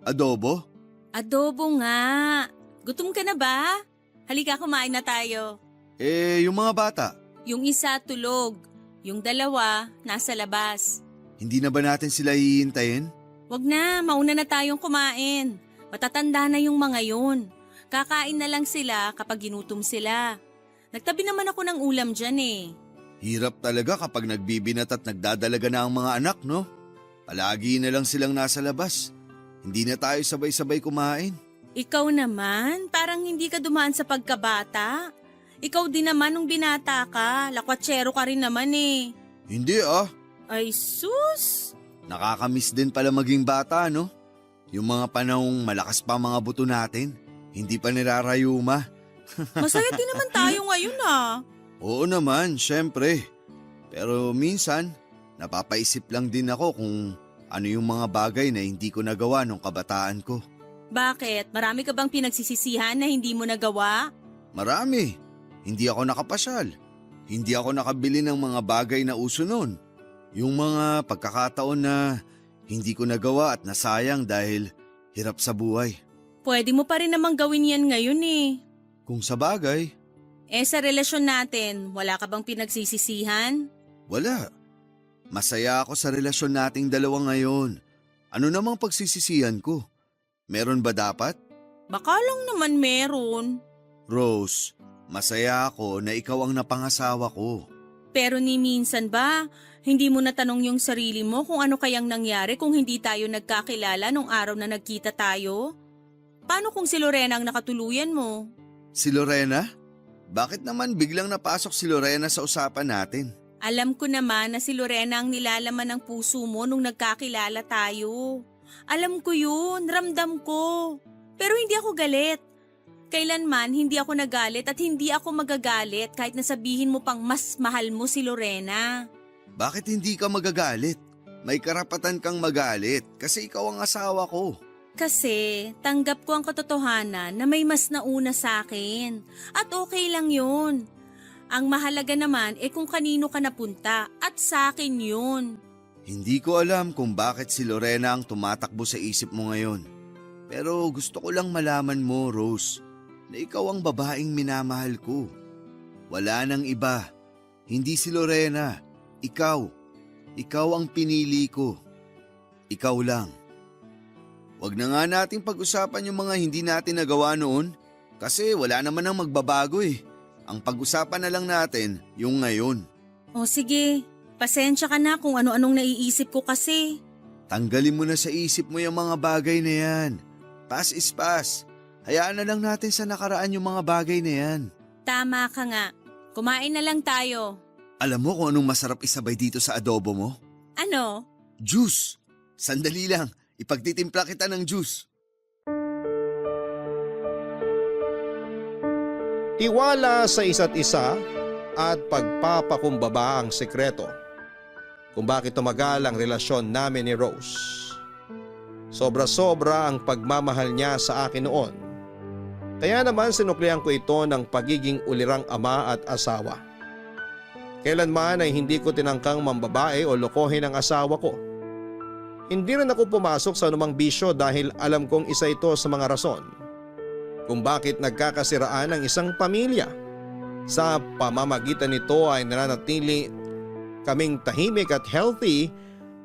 Adobo? Adobo nga. Gutom ka na ba? Halika, kumain na tayo. Yung mga bata, Yung isa tulog, yung dalawa nasa labas. hindi na ba natin sila hihintayin? Wag na, mauna na tayong kumain. Matatanda na yung mga yun. Kakain na lang sila kapag ginutom sila. Nagtabi naman ako ng ulam dyan eh. Hirap talaga kapag nagbibinat at nagdadalaga na ang mga anak, no? Palagi na lang silang nasa labas. Hindi na tayo sabay-sabay kumain. Ikaw naman, parang hindi ka dumaan sa pagkabata. Ikaw din naman nung binata ka, lakwatsero ka rin naman eh. Hindi ah. Ay sus! Nakakamiss din pala maging bata, no? Yung mga panahong malakas pa mga buto natin, hindi pa nirarayuma. Masaya din naman tayo ngayon ah. Oo naman, syempre. Pero minsan, napapaisip lang din ako kung ano yung mga bagay na hindi ko nagawa nung kabataan ko. Bakit? Marami ka bang pinagsisisihan na hindi mo nagawa? Marami. Hindi ako nakapasyal. Hindi ako nakabili ng mga bagay na uso noon. Yung mga pagkakataon na hindi ko nagawa at nasayang dahil hirap sa buhay. Pwede mo pa rin namang gawin yan ngayon eh. Kung sa bagay, Sa relasyon natin, wala ka bang pinagsisisihan? wala. Masaya ako sa relasyon nating dalawa ngayon. Ano namang pagsisisihan ko? Meron ba dapat? Baka lang naman meron. Rose, masaya ako na ikaw ang napangasawa ko. Pero ni minsan ba, hindi mo natanong yung sarili mo kung ano kayang nangyari kung hindi tayo nagkakilala nung araw na nagkita tayo? Paano kung si Lorena ang nakatuluyan mo? Si Lorena? Bakit naman biglang napasok si Lorena sa usapan natin? Alam ko naman na si Lorena ang nilalaman ng puso mo nung nagkakilala tayo. Alam ko yun, ramdam ko. Pero hindi ako galit. Kailanman hindi ako nagalit at hindi ako magagalit kahit nasabihin mo pang mas mahal mo si Lorena. Bakit hindi ka magagalit? May karapatan kang magalit kasi ikaw ang asawa ko. Kasi tanggap ko ang katotohanan na may mas nauna sa akin. At okay lang yun. Ang mahalaga naman kung kanino ka napunta at sa akin yun. Hindi ko alam kung bakit si Lorena ang tumatakbo sa isip mo ngayon. Pero gusto ko lang malaman mo, Rose, na ikaw ang babaeng minamahal ko. Wala nang iba. Hindi si Lorena. Ikaw. Ikaw ang pinili ko. Ikaw lang. Huwag na nga nating pag-usapan yung mga hindi natin nagawa noon kasi wala naman ang magbabago eh. Ang pag-usapan na lang natin yung ngayon. O sige, pasensya ka na kung ano-anong naiisip ko kasi. Tanggalin mo na sa isip mo yung mga bagay na yan. Past is past. Hayaan na lang natin sa nakaraan yung mga bagay na yan. Tama ka nga. Kumain na lang tayo. Alam mo kung anong masarap isabay dito sa adobo mo? Ano? Juice. Sandali lang, ipagtitimpla kita ng juice. Tiwala sa isa't isa at pagpapakumbaba ang sekreto kung bakit tumagal ang relasyon namin ni Rose. Sobra-sobra ang pagmamahal niya sa akin noon. Kaya naman sinuklian ko ito ng pagiging ulirang ama at asawa. Kailanman ay hindi ko tinangkang mambabae o lokohin ang asawa ko. Hindi rin ako pumasok sa anumang bisyo dahil alam kong isa ito sa mga rason kung bakit nagkakasiraan ang isang pamilya. Sa pamamagitan nito ay nananatili kaming tahimik at healthy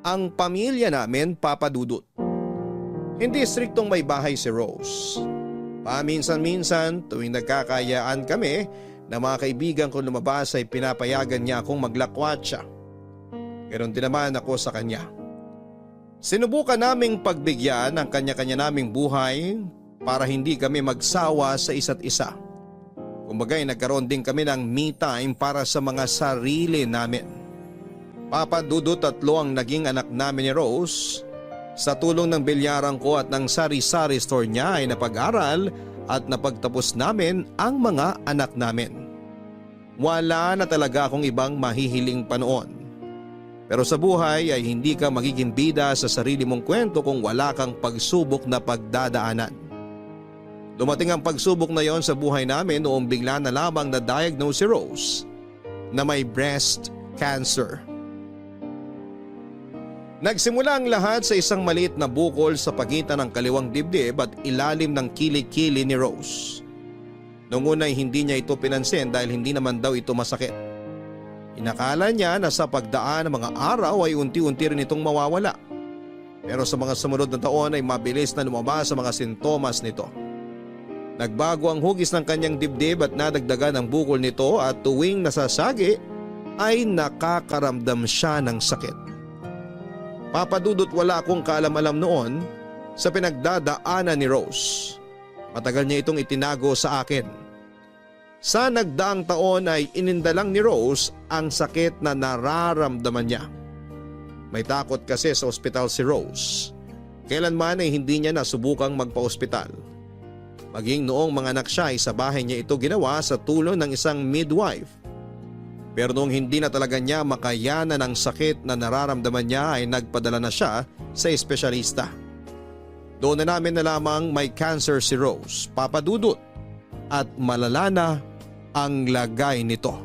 ang pamilya namin, Papa Dudut. Hindi striktong may bahay si Rose. Paminsan-minsan tuwing nagkakayaan kami na mga kaibigan ko lumabas ay pinapayagan niya akong maglakwatsa. Ganon din naman ako sa kanya. Sinubukan naming pagbigyan ang kanya-kanya naming buhay para hindi kami magsawa sa isa't isa. Kumbaga'y nagkaroon din kami ng me time para sa mga sarili namin. Papa Dudut, 3 ang naging anak namin ni Rose. Sa tulong ng bilyaran ko at ng sari-sari store niya ay napag-aral at napagtapos namin ang mga anak namin. Wala na talaga akong ibang mahihiling pa noon. Pero sa buhay ay hindi ka magiging bida sa sarili mong kwento kung wala kang pagsubok na pagdadaanan. Dumating ang pagsubok na yon sa buhay namin noong bigla na lamang na-diagnose si Rose na may breast cancer. Nagsimula ang lahat sa isang maliit na bukol sa pagitan ng kaliwang dibdib at ilalim ng kilikili ni Rose. Noong una ay hindi niya ito pinansin dahil hindi naman daw ito masakit. Inakala niya na sa pagdaan ng mga araw ay unti-unti rin itong mawawala. Pero sa mga sumunod na taon ay mabilis na lumabas sa mga sintomas nito. Nagbago ang hugis ng kanyang dibdib at nadagdagan ang bukol nito at tuwing nasasagi ay nakakaramdam siya ng sakit. Papa Dudut, wala akong kaalam-alam noon sa pinagdadaanan ni Rose. Matagal niya itong itinago sa akin. Sa nagdaang taon ay inindalang ni Rose ang sakit na nararamdaman niya. May takot kasi sa ospital si Rose. Kailanman ay hindi niya nasubukang magpa-ospital. Maging noong mga anak siya ay sa bahay niya ito ginawa sa tulong ng isang midwife. Pero noong hindi na talaga niya makayanan ang sakit na nararamdaman niya ay nagpadala na siya sa espesyalista. Doon na namin nalamang may cancer si Rose, Papa Dudut, at malala na ang lagay nito.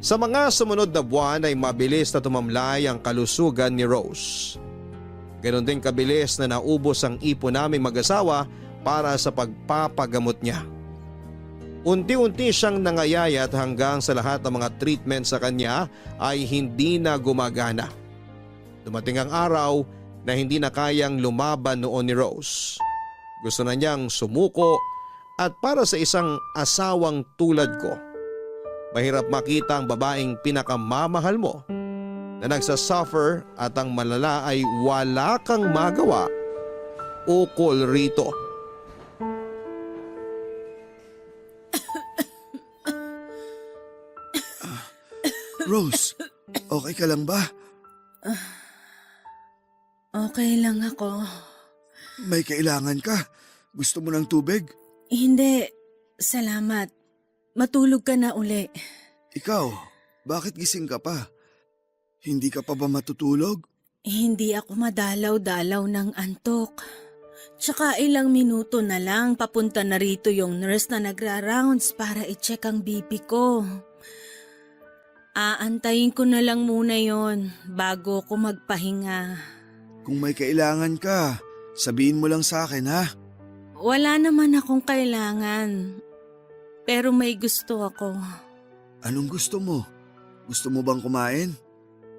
Sa mga sumunod na buwan ay mabilis na tumamlay ang kalusugan ni Rose. Ganon din kabilis na naubos ang ipon naming mag-asawa para sa pagpapagamot niya. Unti-unti siyang nangayayat hanggang sa lahat ng mga treatment sa kanya ay hindi na gumagana. Dumating ang araw na hindi na kayang lumaban noon ni Rose. Gusto na niyang sumuko at para sa isang asawang tulad ko, mahirap makita ang babaeng pinakamamahal mo na nagsasuffer at ang malala ay wala kang magawa ukol rito. Rose, okay ka lang ba? Okay lang ako. May kailangan ka? Gusto mo ng tubig? Hindi, salamat. Matulog ka na uli. Ikaw, bakit gising ka pa? Hindi ka pa ba matutulog? Hindi ako madalaw-dalaw ng antok. Tsaka ilang minuto na lang papunta na rito yung nurse na nagra-rounds para i-check ang BP ko. Aantayin ko na lang muna yon bago ko magpahinga. Kung may kailangan ka, sabihin mo lang sa akin ha. Wala naman akong kailangan. Pero may gusto ako. Anong gusto mo? Gusto mo bang kumain?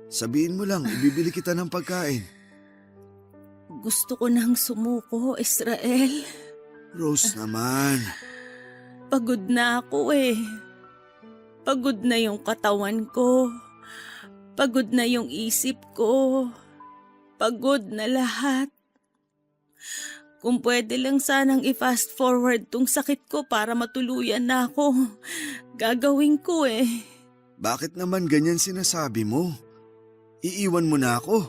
Sabihin mo lang, ibibili kita ng pagkain. Gusto ko nang sumuko, Israel. Rose naman. Pagod na ako eh. Pagod na yung katawan ko. Pagod na yung isip ko. Pagod na lahat. Kung pwede lang sanang i-fast forward tong sakit ko para matuluyan na ako, gagawin ko eh. Bakit naman ganyan sinasabi mo? Iiwan mo na ako.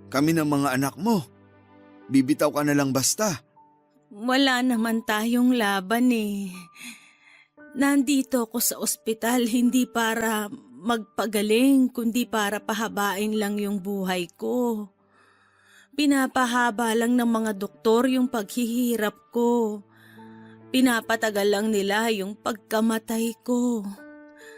Kami ng mga anak mo. Bibitaw ka na lang basta. Wala naman tayong laban eh. Nandito ako sa ospital hindi para magpagaling kundi para pahabain lang yung buhay ko. Pinapahaba lang ng mga doktor yung paghihirap ko. Pinapatagal lang nila yung pagkamatay ko.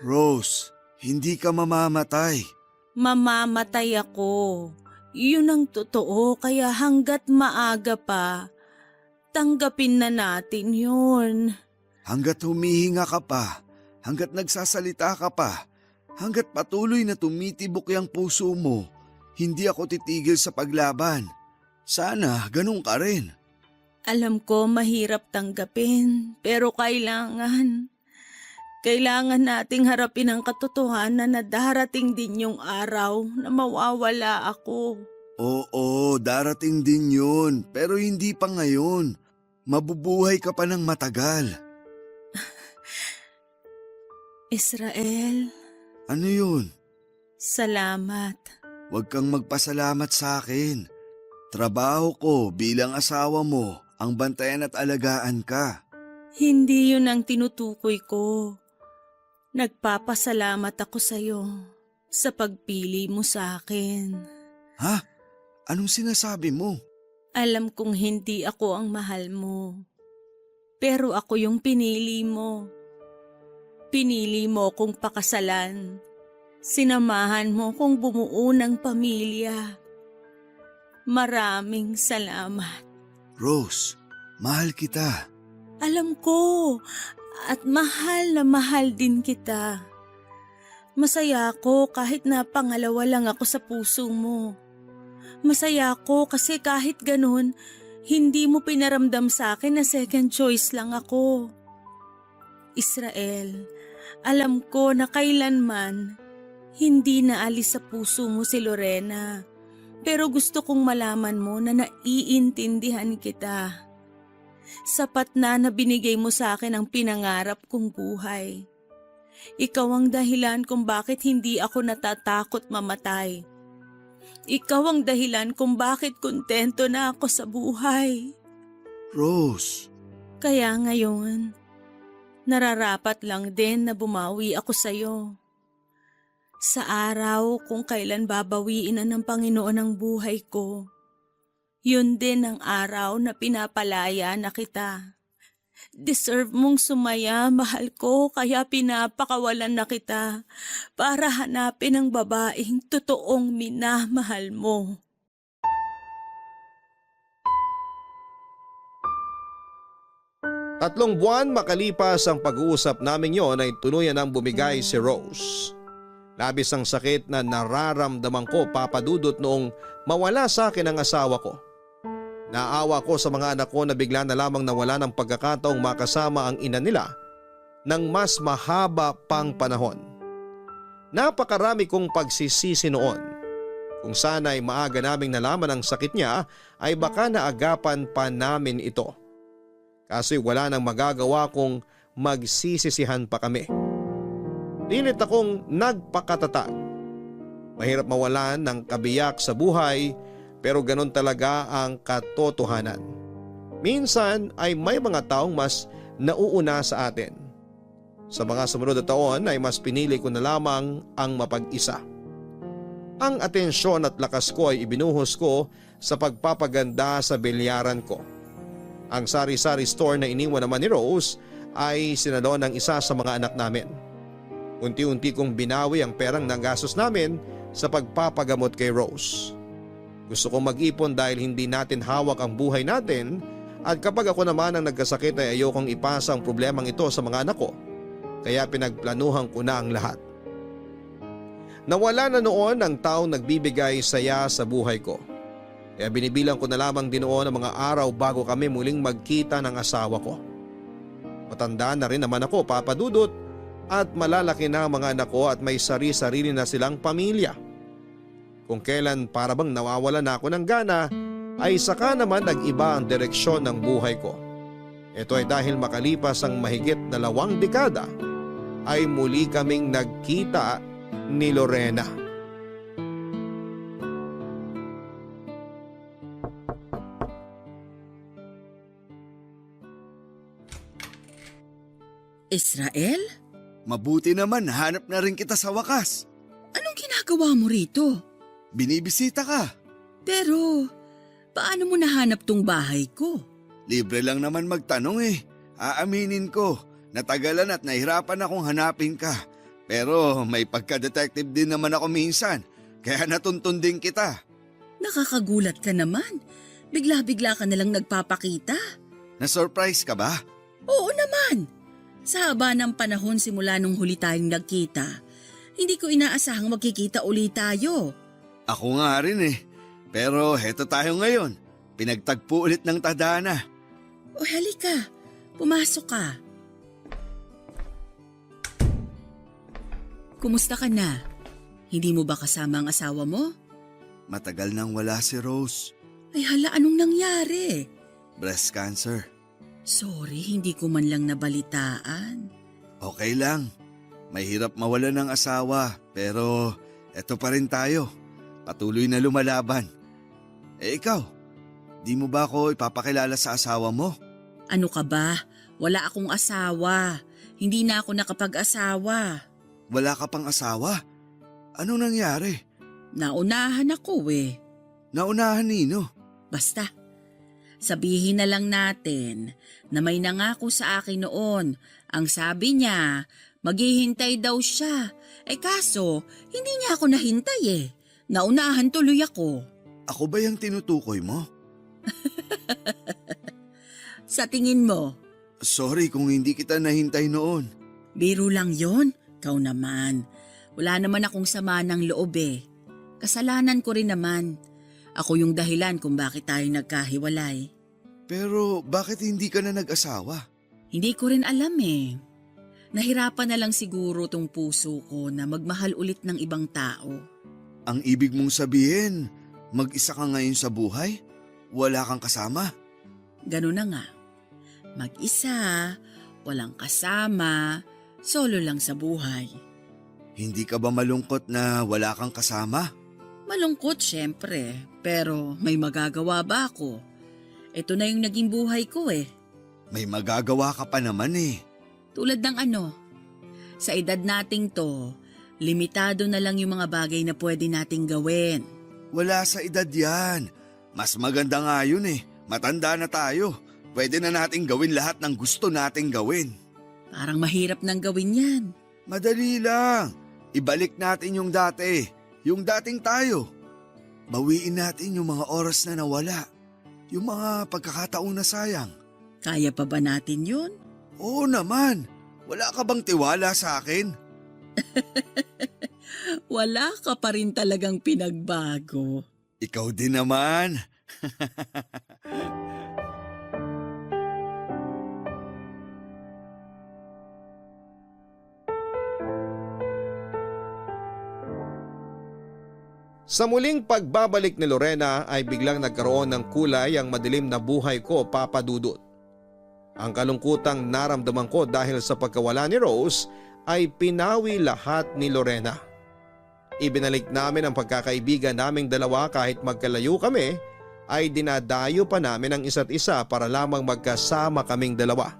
Rose, hindi ka mamamatay. Mamamatay ako. Yun ang totoo kaya hanggat maaga pa, tanggapin na natin yun. Hanggat humihinga ka pa, hanggat nagsasalita ka pa, hanggat patuloy na tumitibok yung puso mo, hindi ako titigil sa paglaban. Sana ganun ka rin. Alam ko mahirap tanggapin, pero kailangan nating harapin ang katotohanan na darating din yung araw na mawawala ako. Oo, darating din yun, pero hindi pa ngayon. Mabubuhay ka pa ng matagal. Israel, Ano yun? salamat. Huwag kang magpasalamat sa akin. Trabaho ko bilang asawa mo ang bantayan at alagaan ka. Hindi yun ang tinutukoy ko. Nagpapasalamat ako sa'yo sa pagpili mo sa akin. Ha? Anong sinasabi mo? Alam kong hindi ako ang mahal mo. Pero ako yung pinili mo. Pinili mo kong pakasalan. Sinamahan mo kong bumuo ng pamilya. Maraming salamat. Rose, mahal kita. Alam ko at mahal na mahal din kita. Masaya ako kahit na pangalawa lang ako sa puso mo. Masaya ako kasi kahit ganun, hindi mo pinaramdam sa akin na second choice lang ako. Israel, alam ko na kailanman hindi naalis sa puso mo si Lorena. Pero gusto kong malaman mo na naiintindihan kita. Sapat na binigay mo sa akin ang pinangarap kong buhay. Ikaw ang dahilan kung bakit hindi ako natatakot mamatay. Ikaw ang dahilan kung bakit kontento na ako sa buhay. Rose, Kaya ngayon, nararapat lang din na bumawi ako sa'yo. Sa araw kung kailan babawiin na ng Panginoon ang buhay ko, yun din ang araw na pinapalaya na kita. Deserve mong sumaya, mahal ko, kaya pinapakawalan na kita para hanapin ang babaeng totoong minamahal mo. Tatlong buwan makalipas ang pag-uusap namin yon ay tuluyan nang bumigay si Rose. Labis ang sakit na nararamdaman ko, Papa Dudut, noong mawala sa akin ang asawa ko. Naawa ko sa mga anak ko na bigla na lamang nawala ng pagkakataong makasama ang ina nila ng mas mahaba pang panahon. Napakarami kong pagsisisi noon. Kung sana ay maaga naming nalaman ang sakit niya ay baka naagapan pa namin ito. Kasi wala nang magagawa kung magsisisihan pa kami. Pilit akong nagpakatatag. Mahirap mawalan ng kabiyak sa buhay pero ganun talaga ang katotohanan. Minsan ay may mga taong mas nauuna sa atin. Sa mga sumunod na taon ay mas pinili ko na lamang ang mapag-isa. Ang atensyon at lakas ko ay ibinuhos ko sa pagpapaganda sa bilyaran ko. Ang sari-sari store na iniwan naman ni Rose ay sinalo ng isa sa mga anak namin. Unti-unti kong binawi ang perang nagastos namin sa pagpapagamot kay Rose. Gusto kong mag-ipon dahil hindi natin hawak ang buhay natin at kapag ako naman ang nagkasakit ay ayokong ipasa ang problemang ito sa mga anak ko. Kaya pinagplanuhan ko na ang lahat. Nawala na noon ang taong nagbibigay saya sa buhay ko. Kaya binibilang ko na lamang din noon ang mga araw bago kami muling magkita ng asawa ko. Matanda na rin naman ako, Papa Dudut, at malalaki na ang mga anak ko at may sari-sarili na silang pamilya. Kung kailan para bang nawawala na ako ng gana, ay saka naman nag-iba ang direksyon ng buhay ko. Ito ay dahil makalipas ang mahigit 2 dekada ay muli kaming nagkita ni Lorena. Israel? Mabuti naman, hanap na rin kita sa wakas. Anong ginagawa mo rito? Binibisita ka. Pero, paano mo nahanap tong bahay ko? Libre lang naman magtanong eh. Aaminin ko, natagalan at nahirapan akong hanapin ka. Pero may pagka-detective din naman ako minsan, kaya natuntun din kita. Nakakagulat ka naman. Bigla-bigla ka nalang nagpapakita. Na-surprise ka ba? Oo naman. Sa haba ng panahon simula nung huli tayong nagkita, hindi ko inaasahang magkikita ulit tayo. Ako nga rin eh. Pero heto tayo ngayon. Pinagtagpo ulit ng tadhana. O halika, pumasok ka. Kumusta ka na? Hindi mo ba kasama ang asawa mo? Matagal nang wala si Rose. Ay hala, anong nangyari? Breast cancer. Sorry, hindi ko man lang nabalitaan. Okay lang. Mahirap mawala ng asawa pero eto pa rin tayo. Patuloy na lumalaban. Eh ikaw, di mo ba ako ipapakilala sa asawa mo? Ano ka ba? Wala akong asawa. Hindi na ako nakapag-asawa. Wala ka pang asawa? Anong nangyari? Naunahan ako eh. Naunahan nino? Basta, sabihin na lang natin na may nangako sa akin noon. Ang sabi niya, maghihintay daw siya. Eh kaso, hindi niya ako nahintay eh. Naunahan tuloy ako. Ako ba yung tinutukoy mo? Sa tingin mo, Sorry kung hindi kita nahintay noon. biro lang yon. Kau naman. Wala naman akong sama ng loob eh. Kasalanan ko rin naman. Ako yung dahilan kung bakit tayo nagkahiwalay. Pero bakit hindi ka na nag-asawa? Hindi ko rin alam eh. Nahirapan na lang siguro tong puso ko na magmahal ulit ng ibang tao. Ang ibig mong sabihin, mag-isa ka ngayon sa buhay? Wala kang kasama? Ganun na nga. Mag-isa, walang kasama, solo lang sa buhay. Hindi ka ba malungkot na wala kang kasama? Malungkot syempre, pero may magagawa ba ako? Ito na yung naging buhay ko eh. May magagawa ka pa naman eh. Tulad ng ano, sa edad nating to, limitado na lang yung mga bagay na pwede nating gawin. Wala sa edad yan. Mas maganda nga yun eh. Matanda na tayo. Pwede na nating gawin lahat ng gusto nating gawin. Parang mahirap nang gawin yan. Madali lang. Ibalik natin yung dati. Yung dating tayo. Bawiin natin yung mga oras na nawala. Yung mga pagkakataong na sayang. Kaya pa ba natin yun? Oo naman. Wala ka bang tiwala sa akin? Wala ka pa rin talagang pinagbago. Ikaw din naman. Sa muling pagbabalik ni Lorena ay biglang nagkaroon ng kulay ang madilim na buhay ko, Papa Dudut. Ang kalungkutang naramdaman ko dahil sa pagkawala ni Rose ay pinawi lahat ni Lorena. Ibinalik namin ang pagkakaibigan naming dalawa kahit magkalayo kami ay dinadayo pa namin ang isa't isa para lamang magkasama kaming dalawa.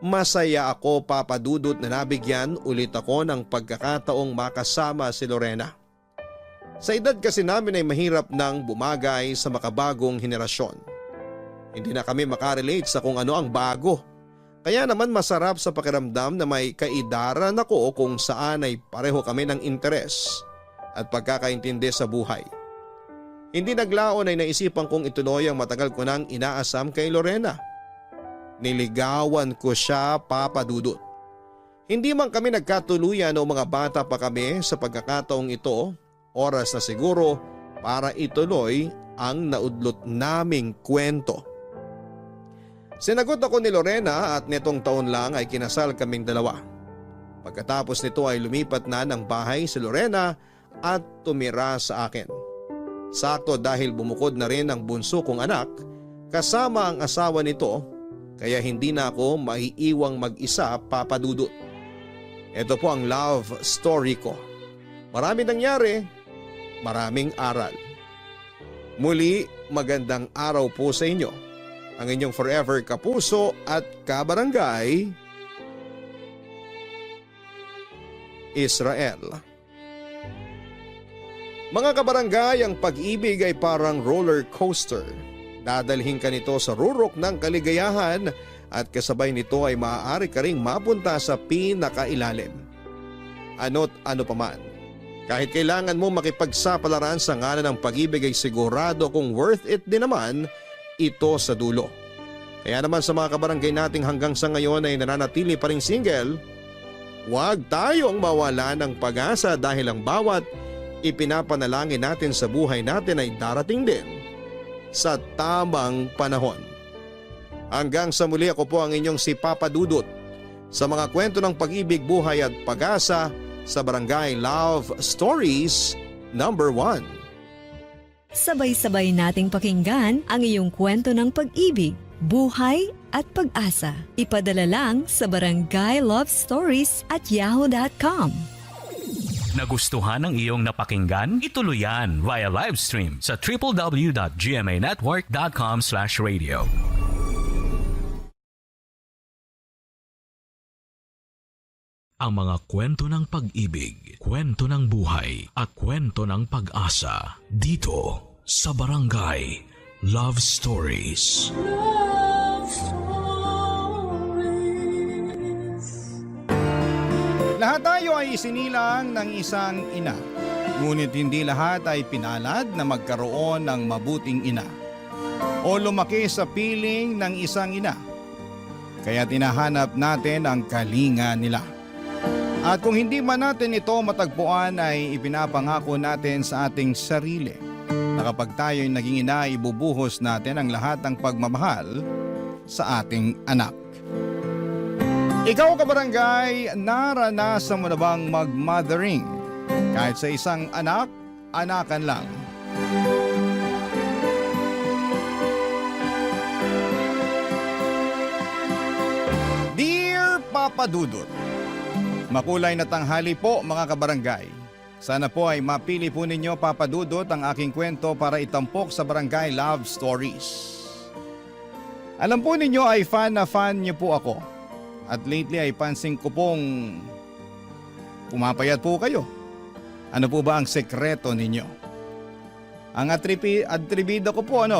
Masaya ako, Papa Dudut, na nabigyan ulit ako ng pagkakataong makasama si Lorena. Sa edad kasi namin ay mahirap nang bumagay sa makabagong henerasyon. Hindi na kami makarelate sa kung ano ang bago. Kaya naman masarap sa pakiramdam na may kaidaran ako kung saan ay pareho kami ng interes at pagkakaintindi sa buhay. Hindi naglaon ay naisipan kong ituloy ang matagal ko nang inaasam kay Lorena. Niligawan ko siya, Papa Dudut. Hindi man kami nagkatuluyan o mga bata pa kami sa pagkakataong ito. Oras na siguro para ituloy ang naudlot naming kwento. Sinagot ako ni Lorena at netong taon lang ay kinasal kaming dalawa. Pagkatapos nito ay lumipat na ng bahay si Lorena at tumira sa akin. Sakto dahil bumukod na rin ang bunso kong anak kasama ang asawa nito, kaya hindi na ako maiiwang mag-isa, Papa Dudut. Ito po ang love story ko. Maraming nangyari, maraming aral. Muli, magandang araw po sa inyo. Ang inyong forever kapuso at kabarangay, Israel. Mga kabarangay, ang pag-ibig ay parang roller coaster. Dadalhin ka nito sa rurok ng kaligayahan at kasabay nito ay maaari ka ring mapunta sa pinakailalim. Ano't ano paman. Kahit kailangan mo makipagsapalaran sa ngalan ng pag-ibig ay sigurado kung worth it din naman ito sa dulo. Kaya naman sa mga kabarangay nating hanggang sa ngayon ay nananatili pa ring single, huwag tayong mawala ng pag-asa dahil ang bawat ipinapanalangin natin sa buhay natin ay darating din sa tamang panahon. Hanggang sa muli, ako po ang inyong si Papa Dudut sa mga kwento ng pag-ibig, buhay at pag-asa sa Barangay Love Stories number 1. Sabay-sabay nating pakinggan ang iyong kwento ng pag-ibig, buhay at pag-asa. Ipadala lang sa barangaylovestories@yahoo.com. Nagustuhan ng iyong napakinggan? Ituloy yan via live stream sa www.gmanetwork.com/radio. Ang mga kwento ng pag-ibig, kwento ng buhay at kwento ng pag-asa dito sa Barangay Love Stories. Lahat tayo ay isinilang ng isang ina. Ngunit hindi lahat ay pinalad na magkaroon ng mabuting ina o lumaki sa piling ng isang ina. Kaya tinahanap natin ang kalinga nila. At kung hindi man natin ito matagpuan ay ipinapangako natin sa ating sarili na kapag tayo'y naging ina, ibubuhos natin ang lahat ng pagmamahal sa ating anak. Ikaw kabarangay, naranasan mo na bang mag-mothering? Kahit sa isang anak, anakan lang. Dear Papa Dudut, makulay na tanghali po mga kabarangay. Sana po ay mapili po ninyo, Papa Dudut, ang aking kwento para itampok sa Barangay Love Stories. Alam po ninyo ay fan na fan niyo po ako. At lately ay pansin ko pong pumapayat po kayo. Ano po ba ang sekreto ninyo? Ang atribida ko po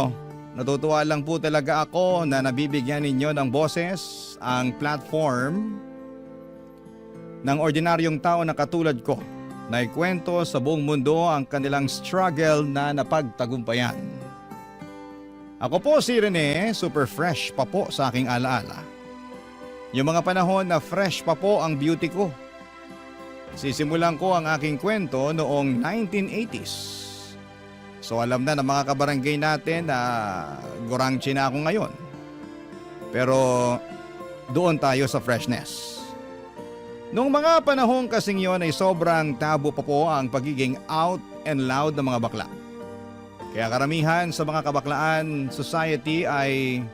natutuwa lang po talaga ako na nabibigyan ninyo ng boses ang platform ng ordinaryong tao na katulad ko na ikwento sa buong mundo ang kanilang struggle na napagtagumpayan. Ako po si Rene, super fresh pa po sa aking alaala. Yung mga panahon na fresh pa po ang beauty ko. Sisimulan ko ang aking kwento noong 1980s. So alam na ng mga kabarangay natin na gurangchi na ako ngayon. Pero doon tayo sa freshness. Noong mga panahon kasing yon ay sobrang tabu pa po ang pagiging out and loud ng mga bakla. Kaya karamihan sa mga kabaklaan society ay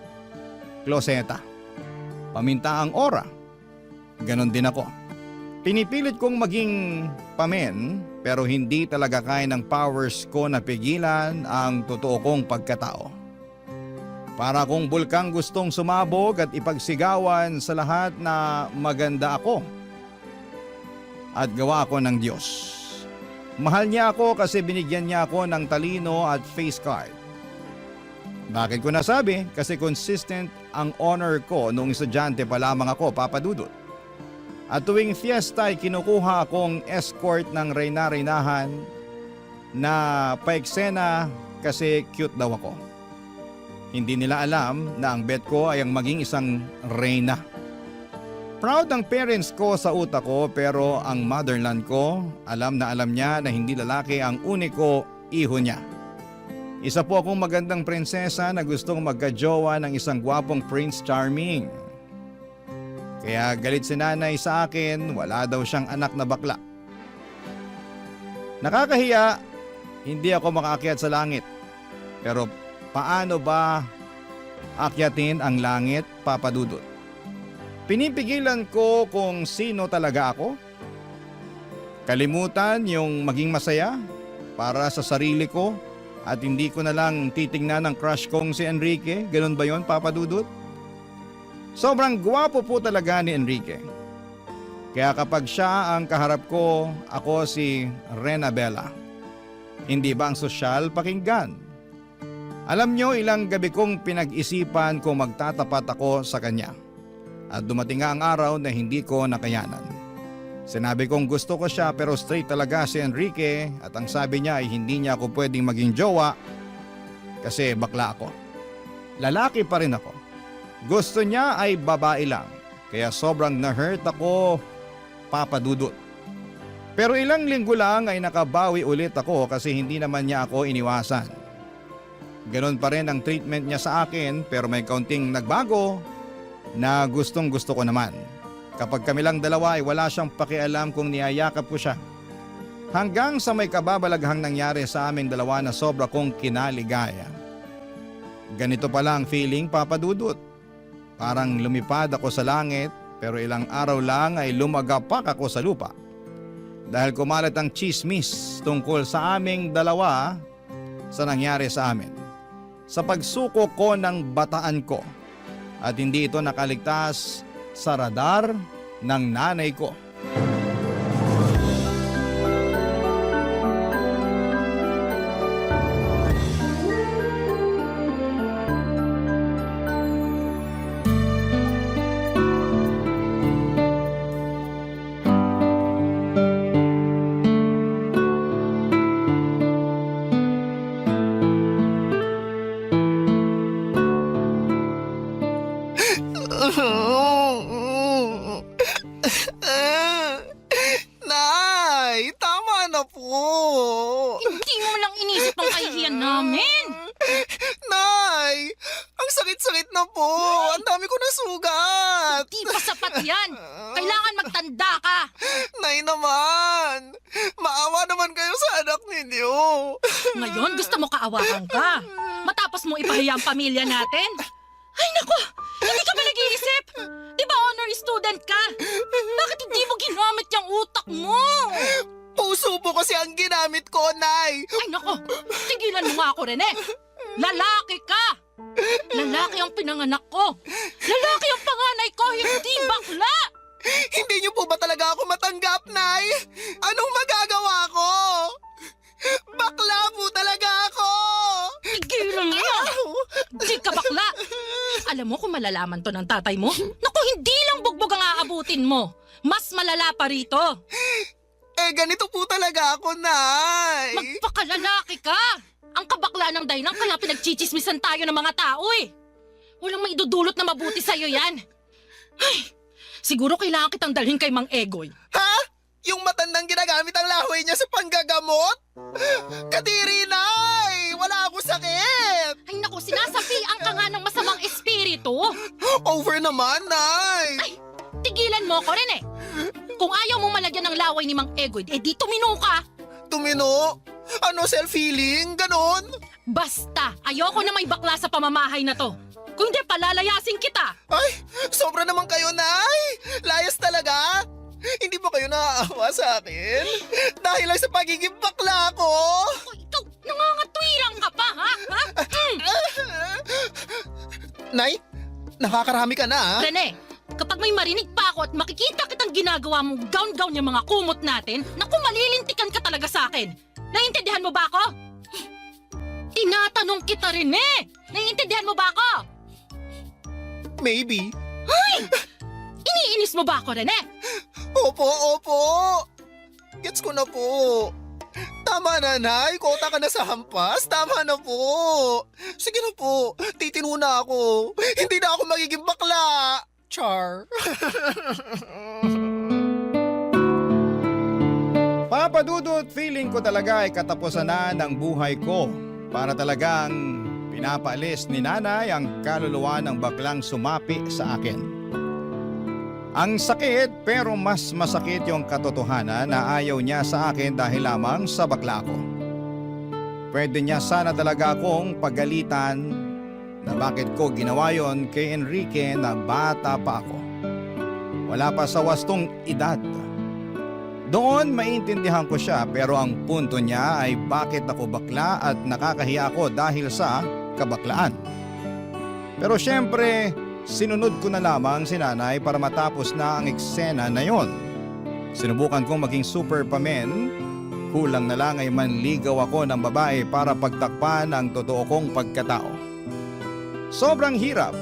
kloseta. Paminta ang aura. Ganon din ako. Pinipilit kong maging pamen pero hindi talaga kaya ng powers ko na pigilan ang totoo kong pagkatao. Para kung bulkang gustong sumabog at ipagsigawan sa lahat na maganda ako at gawa ako ng Diyos. Mahal niya ako kasi binigyan niya ako ng talino at face card. Bakit ko nasabi? Kasi consistent ang honor ko noong estudyante pa lamang ako, Papa Dudut. At tuwing fiesta ay kinukuha akong escort ng reyna-reynahan na paeksena kasi cute daw ako. Hindi nila alam na ang bet ko ay ang maging isang reyna. Proud ang parents ko sa utak ko pero ang motherland ko alam na alam niya na hindi lalaki ang uniko iho niya. Isa po akong magandang prinsesa na gustong magkajowa ng isang gwapong Prince Charming. Kaya galit si nanay sa akin, wala daw siyang anak na bakla. Nakakahiya, hindi ako makaakyat sa langit. Pero paano ba akyatin ang langit, Papa Dudut? Pinipigilan ko kung sino talaga ako. Kalimutan yung maging masaya para sa sarili ko at hindi ko na lang titingnan ang crush kong si Enrique. Ganun ba yon, Papa Dudut? Sobrang gwapo po talaga ni Enrique. Kaya kapag siya ang kaharap ko, ako si Rena Bella. Hindi ba ang sosyal pakinggan? Alam nyo, ilang gabi kong pinag-isipan kung magtatapat ako sa kanya. At dumating nga ang araw na hindi ko nakayanan. Sinabi kong gusto ko siya pero straight talaga si Enrique at ang sabi niya ay hindi niya ako pwedeng maging jowa kasi bakla ako. Lalaki pa rin ako. Gusto niya ay babae lang kaya sobrang na-hurt ako, Papa Dudut. Pero ilang linggo lang ay nakabawi ulit ako kasi hindi naman niya ako iniwasan. Ganon pa rin ang treatment niya sa akin pero may kaunting nagbago na gustong gusto ko naman. Kapag kami lang dalawa ay wala siyang pakialam kung niyayakap ko siya. Hanggang sa may kababalaghang nangyari sa aming dalawa na sobra kong kinaligaya. Ganito pala ang feeling, Papa Dudut. Parang lumipad ako sa langit pero ilang araw lang ay lumagapak ako sa lupa. Dahil kumalat ang chismis tungkol sa aming dalawa sa nangyari sa amin. Sa pagsuko ko ng bataan ko at hindi ito nakaligtas sa radar ng nanay ko. Nay, tama na po. Hindi mo lang inisip ang kahihiyan namin. Nay, ang sakit-sakit na po. Ang dami ko na sugat. Di pa sapat yan. Kailangan magtanda ka. Nay naman, maawa naman kayo sa anak ninyo. Ngayon gusto mo kaawakan ka. Matapos mo ipahiya ang pamilya natin. Ay nako, hindi ka ba nag-iisip? Di ba honor student ka? Bakit hindi mo ginamit yung utak mo? Puso po kasi ang ginamit ko, Nay. Ay nako, tigilan mo nga ako, Rene. Lalaki ka. Lalaki ang pinanganak ko. Lalaki ang panganay ko, hindi bakla. Hindi niyo po ba talaga ako matanggap, Nay? Anong magagawa ko? Bakla po talaga ako. Tigilan mo na. Di ka bakla. Alam mo kung malalaman to ng tatay mo? Naku, hindi lang bugbog ang aabutin mo. Mas malala pa rito. Eh, ganito po talaga ako, Nay. Magpakalalaki ka. Ang kabakla ng dahilan kaya pinagchichismisan tayo ng mga tao eh. Walang maidudulot na mabuti sa'yo yan. Ay, siguro kailangan kitang dalhin kay Mang Egoy. Ha? Yung matandang ginagamit ang lahoy niya sa panggagamot? Kadiri, Nay! Wala akong sakit! Ay naku, sinasabihan ka nga ng masamang espiritu. Over naman, Nay! Ay, tigilan mo ko rin eh. Kung ayaw mong malagyan ng laway ni Mang Egoy, eh di tumino ka. Tumino? Ano, self-healing? Ganon? Basta, ayoko na may bakla sa pamamahay na to. Kung hindi, palalayasin kita. Ay, sobra naman kayo, Nay! Layas talaga! Hindi ba kayo naaawa sa akin? Dahil lang sa pagiging bakla ko! O, ikaw, nangangatwiran ka pa, ha? Nay, nakakarami ka na, ha? Rene, kapag may marinig pa ako at makikita kitang ginagawa mong gown-gown yung mga kumot natin, naku, malilintikan ka talaga sa akin. Naiintindihan mo ba ako? Tinatanong kita, Rene. Naiintindihan mo ba ako? Maybe. Iniinis mo ba ako, Rene? Opo, opo. Gets ko na po. Tama na, Nay. Kota ka na sa hampas. Tama na po. Sige na po. Titino na ako. Hindi na ako magiging bakla. Char. Papa Dudut, feeling ko talaga ay katapusan na ng buhay ko. para talagang pinapaalis ni nanay ang kaluluwa ng baklang sumapi sa akin. Ang sakit pero mas masakit yung katotohanan na ayaw niya sa akin dahil lamang sa bakla ko. Pwede niya sana talaga akong pagalitan na bakit ko ginawa yon kay Enrique na bata pa ako. Wala pa sa wastong edad. Doon maintindihan ko siya pero ang punto niya ay bakit ako bakla at nakakahiya ako dahil sa kabaklaan. Pero syempre, sinunod ko na lamang si nanay para matapos na ang eksena na yon. Sinubukan kong maging super pamen. Kulang na lang ay manligaw ako ng babae para pagtakpan ang totoo kong pagkatao. Sobrang hirap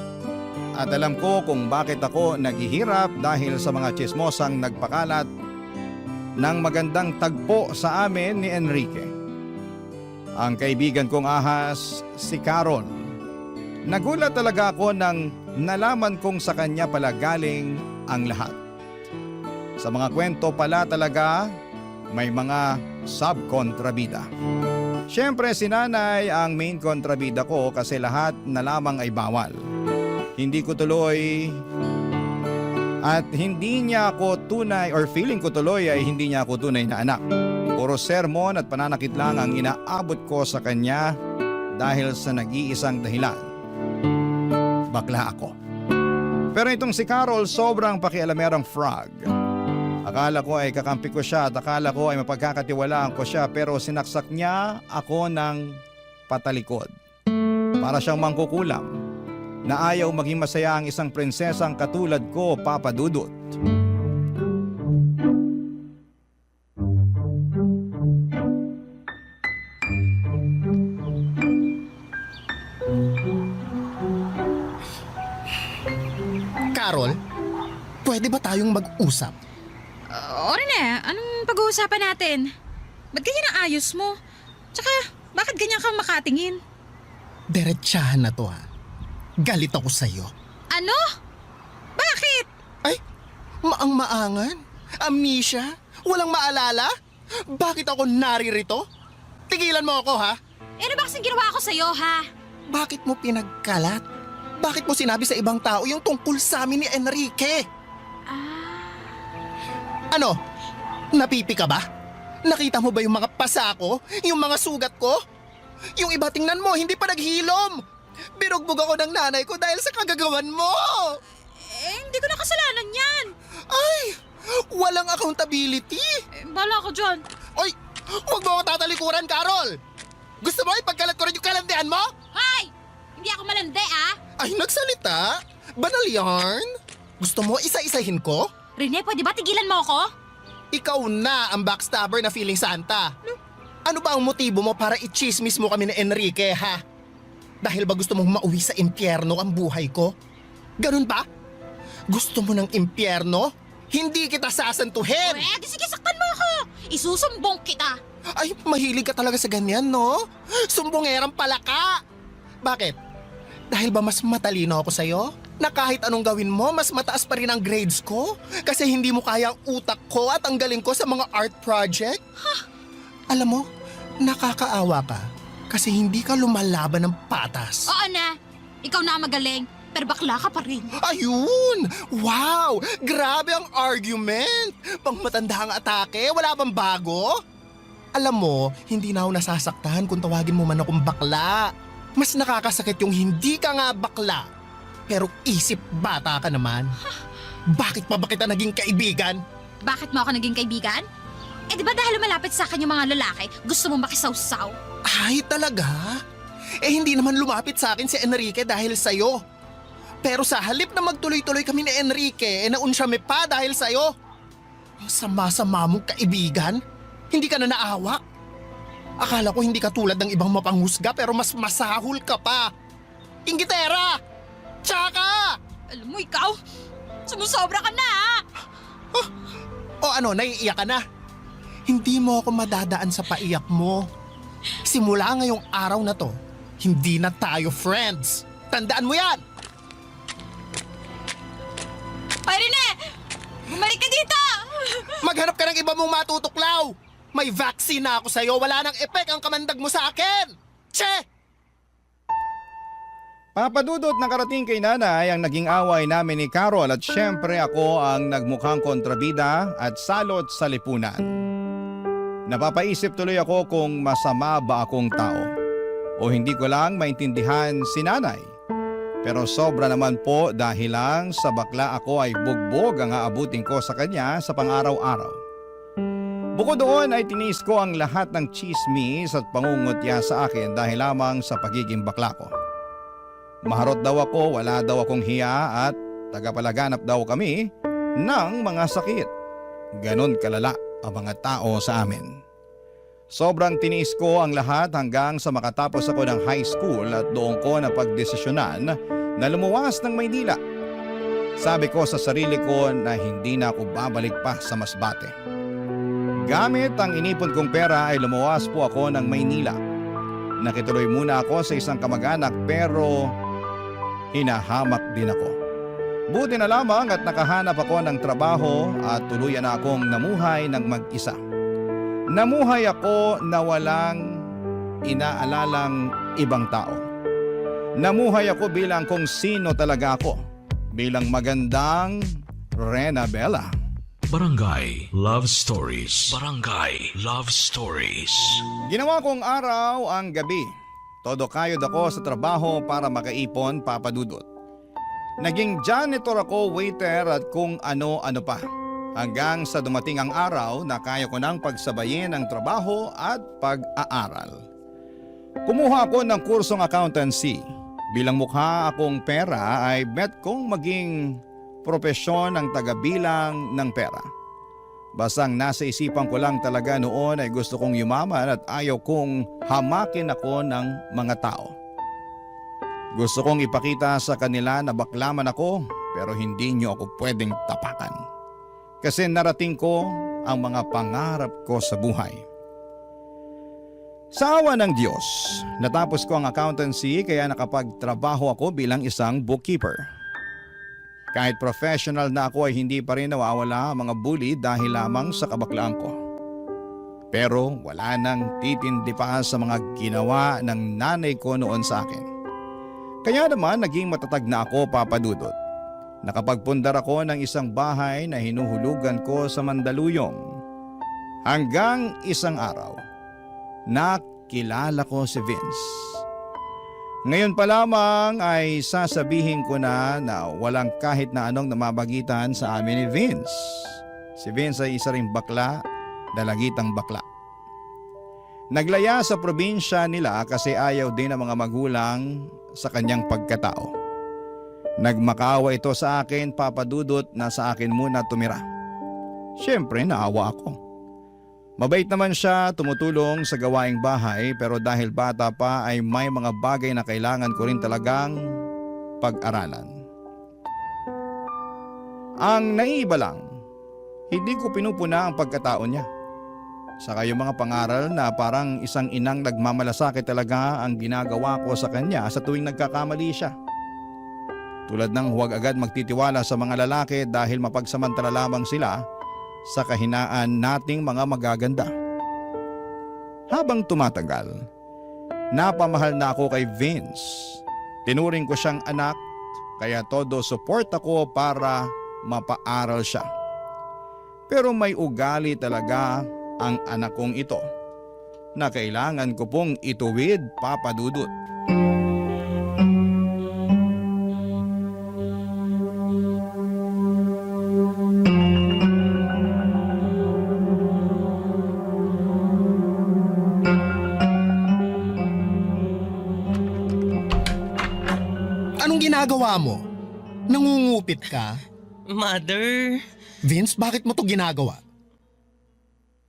at alam ko kung bakit ako naghihirap dahil sa mga tsismosang nagpakalat ng magandang tagpo sa amin ni Enrique. Ang kaibigan kong ahas, si Carol. Nagulat talaga ako nang nalaman kong sa kanya pala galing ang lahat. Sa mga kwento pala talaga may mga subkontrabida. Siyempre si nanay ang main kontrabida ko kasi lahat na lamang ay bawal. Hindi ko tuloy at hindi niya ako tunay or feeling ko tuloy ay hindi niya ako tunay na anak. Puro sermon at pananakit lang ang inaabot ko sa kanya dahil sa nag-iisang dahilan. Bakla ako. Pero itong si Carol sobrang pakialamerang frog. Akala ko ay kakampi ko siya at akala ko ay mapagkakatiwalaan ko siya pero sinaksak niya ako ng patalikod. Para siyang mangkukulam na ayaw maging masaya ang isang prinsesang katulad ko, Papa Dudut. Carol, pwede ba tayong mag-usap? Orne, anong pag-uusapan natin? Ba't ganyan ang ayos mo? Tsaka, bakit ganyan kang makatingin? Diretsahan na to ha. Galit ako sa'yo. Ano? Bakit? Ay, maang-maangan? Amnesia? Walang maalala? Bakit ako naririto? Tigilan mo ako ha? Eh, ano ba kasing ginawa ko sa'yo, ha? Bakit mo pinagkalat? Bakit mo sinabi sa ibang tao yung tungkol sa amin ni Enrique? Ano? Napipi ka ba? Nakita mo ba yung mga pasa ko? Yung mga sugat ko? Yung iba tingnan mo, hindi pa naghilom! Binugbog ako ng nanay ko dahil sa kagagawan mo! Eh, hindi ko na kasalanan yan. Ay! Walang accountability! Eh, bahala ko dyan. Ay! Huwag mo ako tatalikuran, Carol! Gusto mo ipagkalat ko rin yung kalandian mo? Hoy! Hindi ako malandi, ah! Ay, nagsalita? Banal yarn? Gusto mo isa-isahin ko? Rene, pwede ba tigilan mo ako? Ikaw na ang backstabber na feeling Santa. Ano ba ang motibo mo para i-chismis mo kami ni Enrique, ha? Dahil ba gusto mong mauwi sa impyerno ang buhay ko? Ganun ba? Gusto mo ng impyerno? Hindi kita sasantuhin! Pwede, sige, saktan mo ako! Isusumbong kita! Ay, mahilig ka talaga sa ganyan, no? Sumbongerang palaka! Bakit? Dahil ba mas matalino ako sa'yo? Na kahit anong gawin mo, mas mataas pa rin ang grades ko? Kasi hindi mo kaya ang utak ko at ang galing ko sa mga art project? Alam mo, nakakaawa ka kasi hindi ka lumalaban ng patas. Oo na, ikaw na ang magaling, pero bakla ka pa rin. Ayun! Wow! Grabe ang argument! Pang matanda ang atake, wala bang bago? Alam mo, hindi na ako nasasaktan kung tawagin mo man akong bakla. Mas nakakasakit yung hindi ka nga bakla. Pero isip bata ka naman. Bakit pa ba kita naging kaibigan? Bakit mo ako naging kaibigan? Eh di ba dahil malapit sa akin yung mga lalaki, gusto mo makisawsaw? Ay, talaga? Eh hindi naman lumapit sa akin si Enrique dahil sa'yo. Pero sa halip na magtuloy-tuloy kami ni Enrique, naunsyame pa dahil sa'yo. Ang sama-sama mong kaibigan, hindi ka na naawa. Akala ko hindi ka tulad ng ibang mapanghusga pero mas masahol ka pa. Inggitera! Tsaka! Alam mo ikaw, sumusobra ka na, ha? O ano, naiiyak ka na? Hindi mo ako madadaan sa paiyak mo. Simula ngayong araw na to, hindi na tayo friends. Tandaan mo yan! Ay, Rene! Bumalik ka dito! Maghanap ka ng iba mong matutuklaw! May vaccine na ako sa'yo, wala nang epek ang kamandag mo sa akin! Che! Papadudot nakarating kay nanay ang naging away namin ni Carol at syempre ako ang nagmukhang kontrabida at salot sa lipunan. Napapaisip tuloy ako kung masama ba akong tao o hindi ko lang maintindihan si nanay. Pero sobra naman po dahil lang sa bakla ako ay bugbog ang aabutin ko sa kanya sa pang-araw-araw. Bukod doon ay tinis ko ang lahat ng chismis at pangungutya sa akin dahil lamang sa pagiging bakla ko. Maharot daw ako, wala daw akong hiya at tagapalaganap daw kami ng mga sakit. Ganon kalala ang mga tao sa amin. Sobrang tiniis ko ang lahat hanggang sa makatapos ako ng high school at doon ko napagdesisyonan na lumuwas ng Maynila. Sabi ko sa sarili ko na hindi na ako babalik pa sa Masbate. Gamit ang inipon kong pera ay lumuwas po ako ng Maynila. Nakituloy muna ako sa isang kamag-anak pero hinahamak din ako. Buti na lamang at nakahanap ako ng trabaho at tuluyan na akong namuhay ng mag-isa. Namuhay ako na walang inaalalang ibang tao. Namuhay ako bilang kung sino talaga ako. Bilang magandang Rena Bella. Barangay Love Stories. Barangay Love Stories. Ginawa kong araw ang gabi. Todo kayod ako sa trabaho para makaipon, Papadudot. Naging janitor ako, waiter at kung ano-ano pa. Hanggang sa dumating ang araw na kaya ko nang pagsabayin ang trabaho at pag-aaral. Kumuha ako ng kursong accountancy. Bilang mukha akong pera ay bet kong maging propesyon ng tagabilang ng pera. Basang nasa isipan ko lang talaga noon ay gusto kong yumaman at ayaw kong hamakin ako ng mga tao. Gusto kong ipakita sa kanila na baklaman ako pero hindi niyo ako pwedeng tapakan. Kasi narating ko ang mga pangarap ko sa buhay. Sa awa ng Diyos, natapos ko ang accountancy kaya nakapagtrabaho ako bilang isang bookkeeper. Kahit professional na ako ay hindi pa rin nawawala ang mga bully dahil lamang sa kabaklaan ko. Pero wala nang titindi pa sa mga ginawa ng nanay ko noon sa akin. Kaya naman naging matatag na ako, Papadudot. Nakapagpundar ako ng isang bahay na hinuhulugan ko sa Mandaluyong. Hanggang isang araw, nakilala ko si Vince. Ngayon pa lamang ay sasabihin ko na walang kahit na anong namabagitan sa amin ni Vince. Si Vince ay isa ring bakla, dalagitang bakla. Naglaya sa probinsya nila kasi ayaw din ng mga magulang sa kanyang pagkatao. Nagmakaawa ito sa akin, Papadudot, na sa akin muna tumira. Siyempre naawa ako. Mabait naman siya, tumutulong sa gawaing bahay pero dahil bata pa ay may mga bagay na kailangan ko rin talagang pag-aralan. Ang naiiba lang, hindi ko pinupuna ang pagkatao niya. Saka yung mga pangaral na parang isang inang nagmamalasakit talaga ang ginagawa ko sa kanya sa tuwing nagkakamali siya. Tulad ng huwag agad magtitiwala sa mga lalaki dahil mapagsamantala lamang sila sa kahinaan nating mga magaganda. Habang tumatagal, napamahal na ako kay Vince. Tinuring ko siyang anak, kaya todo support ako para mapaaral siya. Pero may ugali talaga ang anak kong ito na kailangan ko pong ituwid, Papadudot. Anong ginagawa mo? Nangungupit ka? Mother. Vince, bakit mo to ginagawa?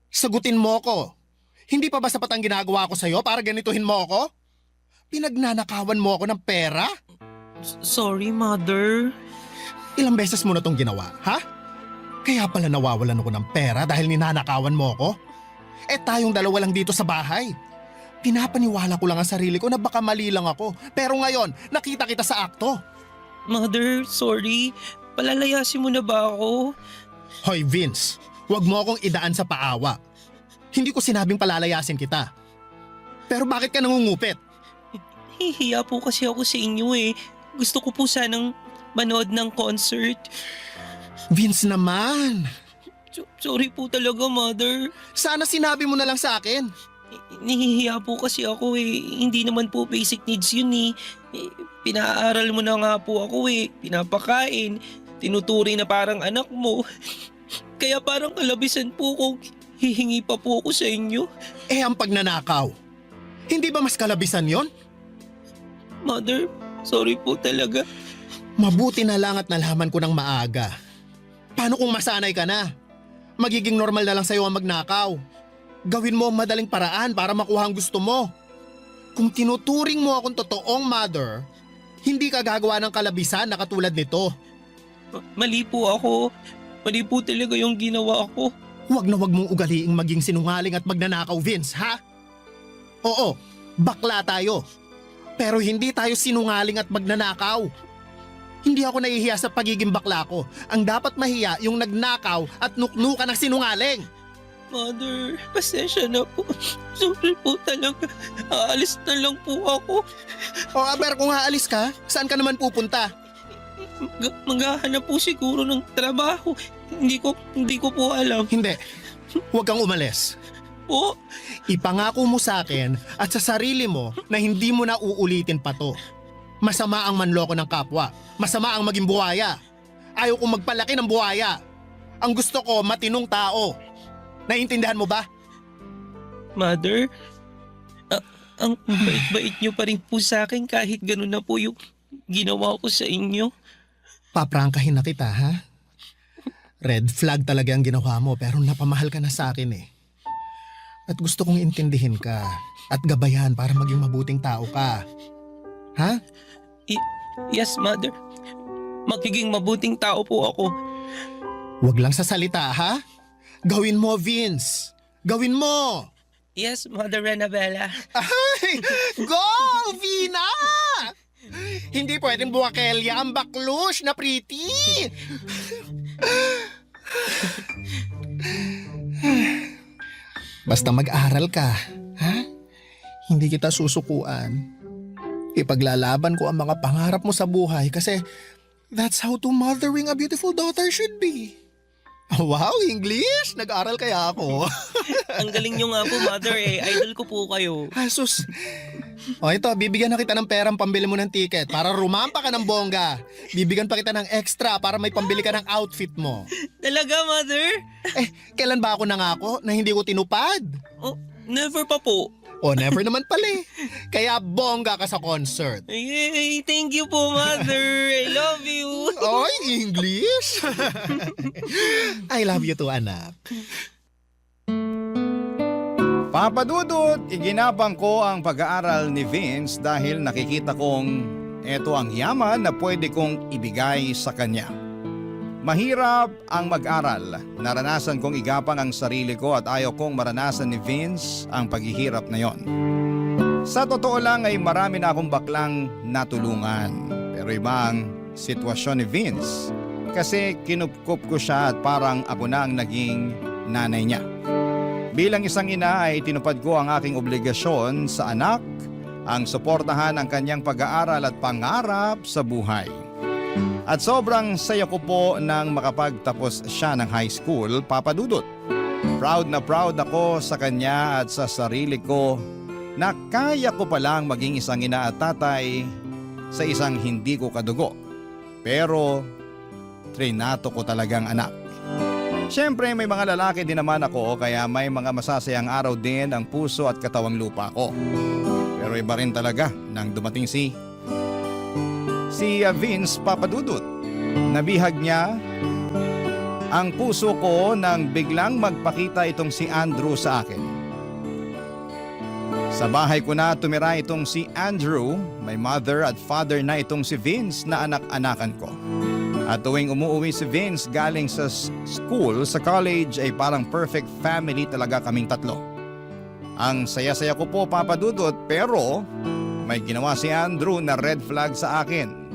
Sagutin mo ko. Hindi pa ba sapat ang ginagawa ko sa'yo para ganituhin mo ako? Pinagnanakawan mo ako ng pera? Sorry, Mother. Ilang beses mo na tong ginawa, ha? Kaya pala nawawalan ako ng pera dahil ninanakawan mo ako? Eh tayong dalawa lang dito sa bahay. Pinapaniwala ko lang ang sarili ko na baka mali lang ako. Pero ngayon, nakita kita sa akto. Mother, sorry. Palalayasin mo na ba ako? Hoy Vince, huwag mo akong idaan sa paawa. Hindi ko sinabing palalayasin kita. Pero bakit ka nangungupit? Hihiya po kasi ako sa inyo eh. Gusto ko po sanang manood ng concert. Vince naman. Sorry po talaga, Mother. Sana sinabi mo na lang sa akin. Nahihiya po kasi ako eh. Hindi naman po basic needs yun eh. Pinaaral mo na nga po ako eh. Pinapakain. Tinuturi na parang anak mo. Kaya parang kalabisan po kung hihingi pa po ako sa inyo. Eh ang pagnanakaw. Hindi ba mas kalabisan yon? Mother, sorry po talaga. Mabuti na lang at nalaman ko ng maaga. Paano kung masanay ka na? Magiging normal na lang sa'yo ang magnakaw. Gawin mo ang madaling paraan para makuha ang gusto mo. Kung tinuturing mo akong totoong mother, hindi ka gagawa ng kalabisan na katulad nito. Mali po ako. Mali po talaga yung ginawa ko. Huwag na huwag mong ugaliing maging sinungaling at magnanakaw, Vince, ha? Oo, bakla tayo. Pero hindi tayo sinungaling at magnanakaw. Hindi ako nahihiya sa pagiging bakla ko. Ang dapat mahiya yung nagnakaw at nuknukan ng sinungaling. Mother, pasensya na po. Sorry po talaga. Aalis na lang po ako. O aber kung aalis ka, saan ka naman pupunta? Maghahanap po siguro ng trabaho. Hindi ko po alam. Hindi, huwag kang umalis. Po? Ipangako mo sa akin at sa sarili mo na hindi mo na uulitin pa to. Masama ang manloko ng kapwa. Masama ang maging buhaya. Ayaw kong magpalaki ng buhaya. Ang gusto ko, matinong tao. Naiintindihan mo ba? Mother, ang bait-bait niyo pa rin po sa akin kahit ganun na po yung ginawa ko sa inyo. Paprangkahin na kita, ha? Red flag talaga ang ginawa mo pero napamahal ka na sa akin eh. At gusto kong intindihin ka at gabayan para maging mabuting tao ka. Ha? Yes, Mother. Magiging mabuting tao po ako. Huwag lang sa salita, ha? Gawin mo, Vince. Gawin mo! Yes, Mother Renabella. Ay! Go, Vina! Hindi pwedeng buwakelya ang baklush na pretty! Basta mag-aral ka, ha? Hindi kita susukuan. Ipaglalaban ko ang mga pangarap mo sa buhay kasi that's how to mothering a beautiful daughter should be. Wow, English? Nag-aral kaya ako? Ang galing nyo nga po, Mother eh. Idol ko po kayo. Asus. O ito, bibigyan na kita ng perang pambili mo ng ticket para rumampa ka ng bongga. Bibigyan pa kita ng extra para may pambili ka ng outfit mo. Talaga, Mother? Eh, kailan ba ako nangako na hindi ko tinupad? Oh, never pa po. O never naman pala eh. Kaya bongga ka sa concert. Yay! Thank you po, Mother. I love you. Oy, English? I love you too, anak. Papa Dudut, iginabang ko ang pag-aaral ni Vince dahil nakikita kong eto ang yaman na pwede kong ibigay sa kanya. Mahirap ang mag-aral. Naranasan kong igapang ang sarili ko at ayaw kong maranasan ni Vince ang paghihirap na yon. Sa totoo lang ay marami na akong baklang natulungan. Pero iba ang sitwasyon ni Vince kasi kinupkup ko siya at parang ako na ang naging nanay niya. Bilang isang ina ay tinupad ko ang aking obligasyon sa anak, ang suportahan ang kanyang pag-aaral at pangarap sa buhay. At sobrang saya ko po nang makapagtapos siya ng high school, Papa Dudut. Proud na proud ako sa kanya at sa sarili ko na kaya ko palang maging isang ina at tatay sa isang hindi ko kadugo. Pero trinato ko talagang anak. Siyempre may mga lalaki din naman ako kaya may mga masasayang araw din ang puso at katawang lupa ko. Pero iba rin talaga nang dumating si Vince, Papa Dudut. Nabihag niya ang puso ko nang biglang magpakita itong si Andrew sa akin. Sa bahay ko na tumira itong si Andrew, may mother at father na itong si Vince na anak-anakan ko. At tuwing umuwi si Vince galing sa school, sa college ay parang perfect family talaga kaming tatlo. Ang saya-saya ko po, Papa Dudut, pero may ginawa si Andrew na red flag sa akin.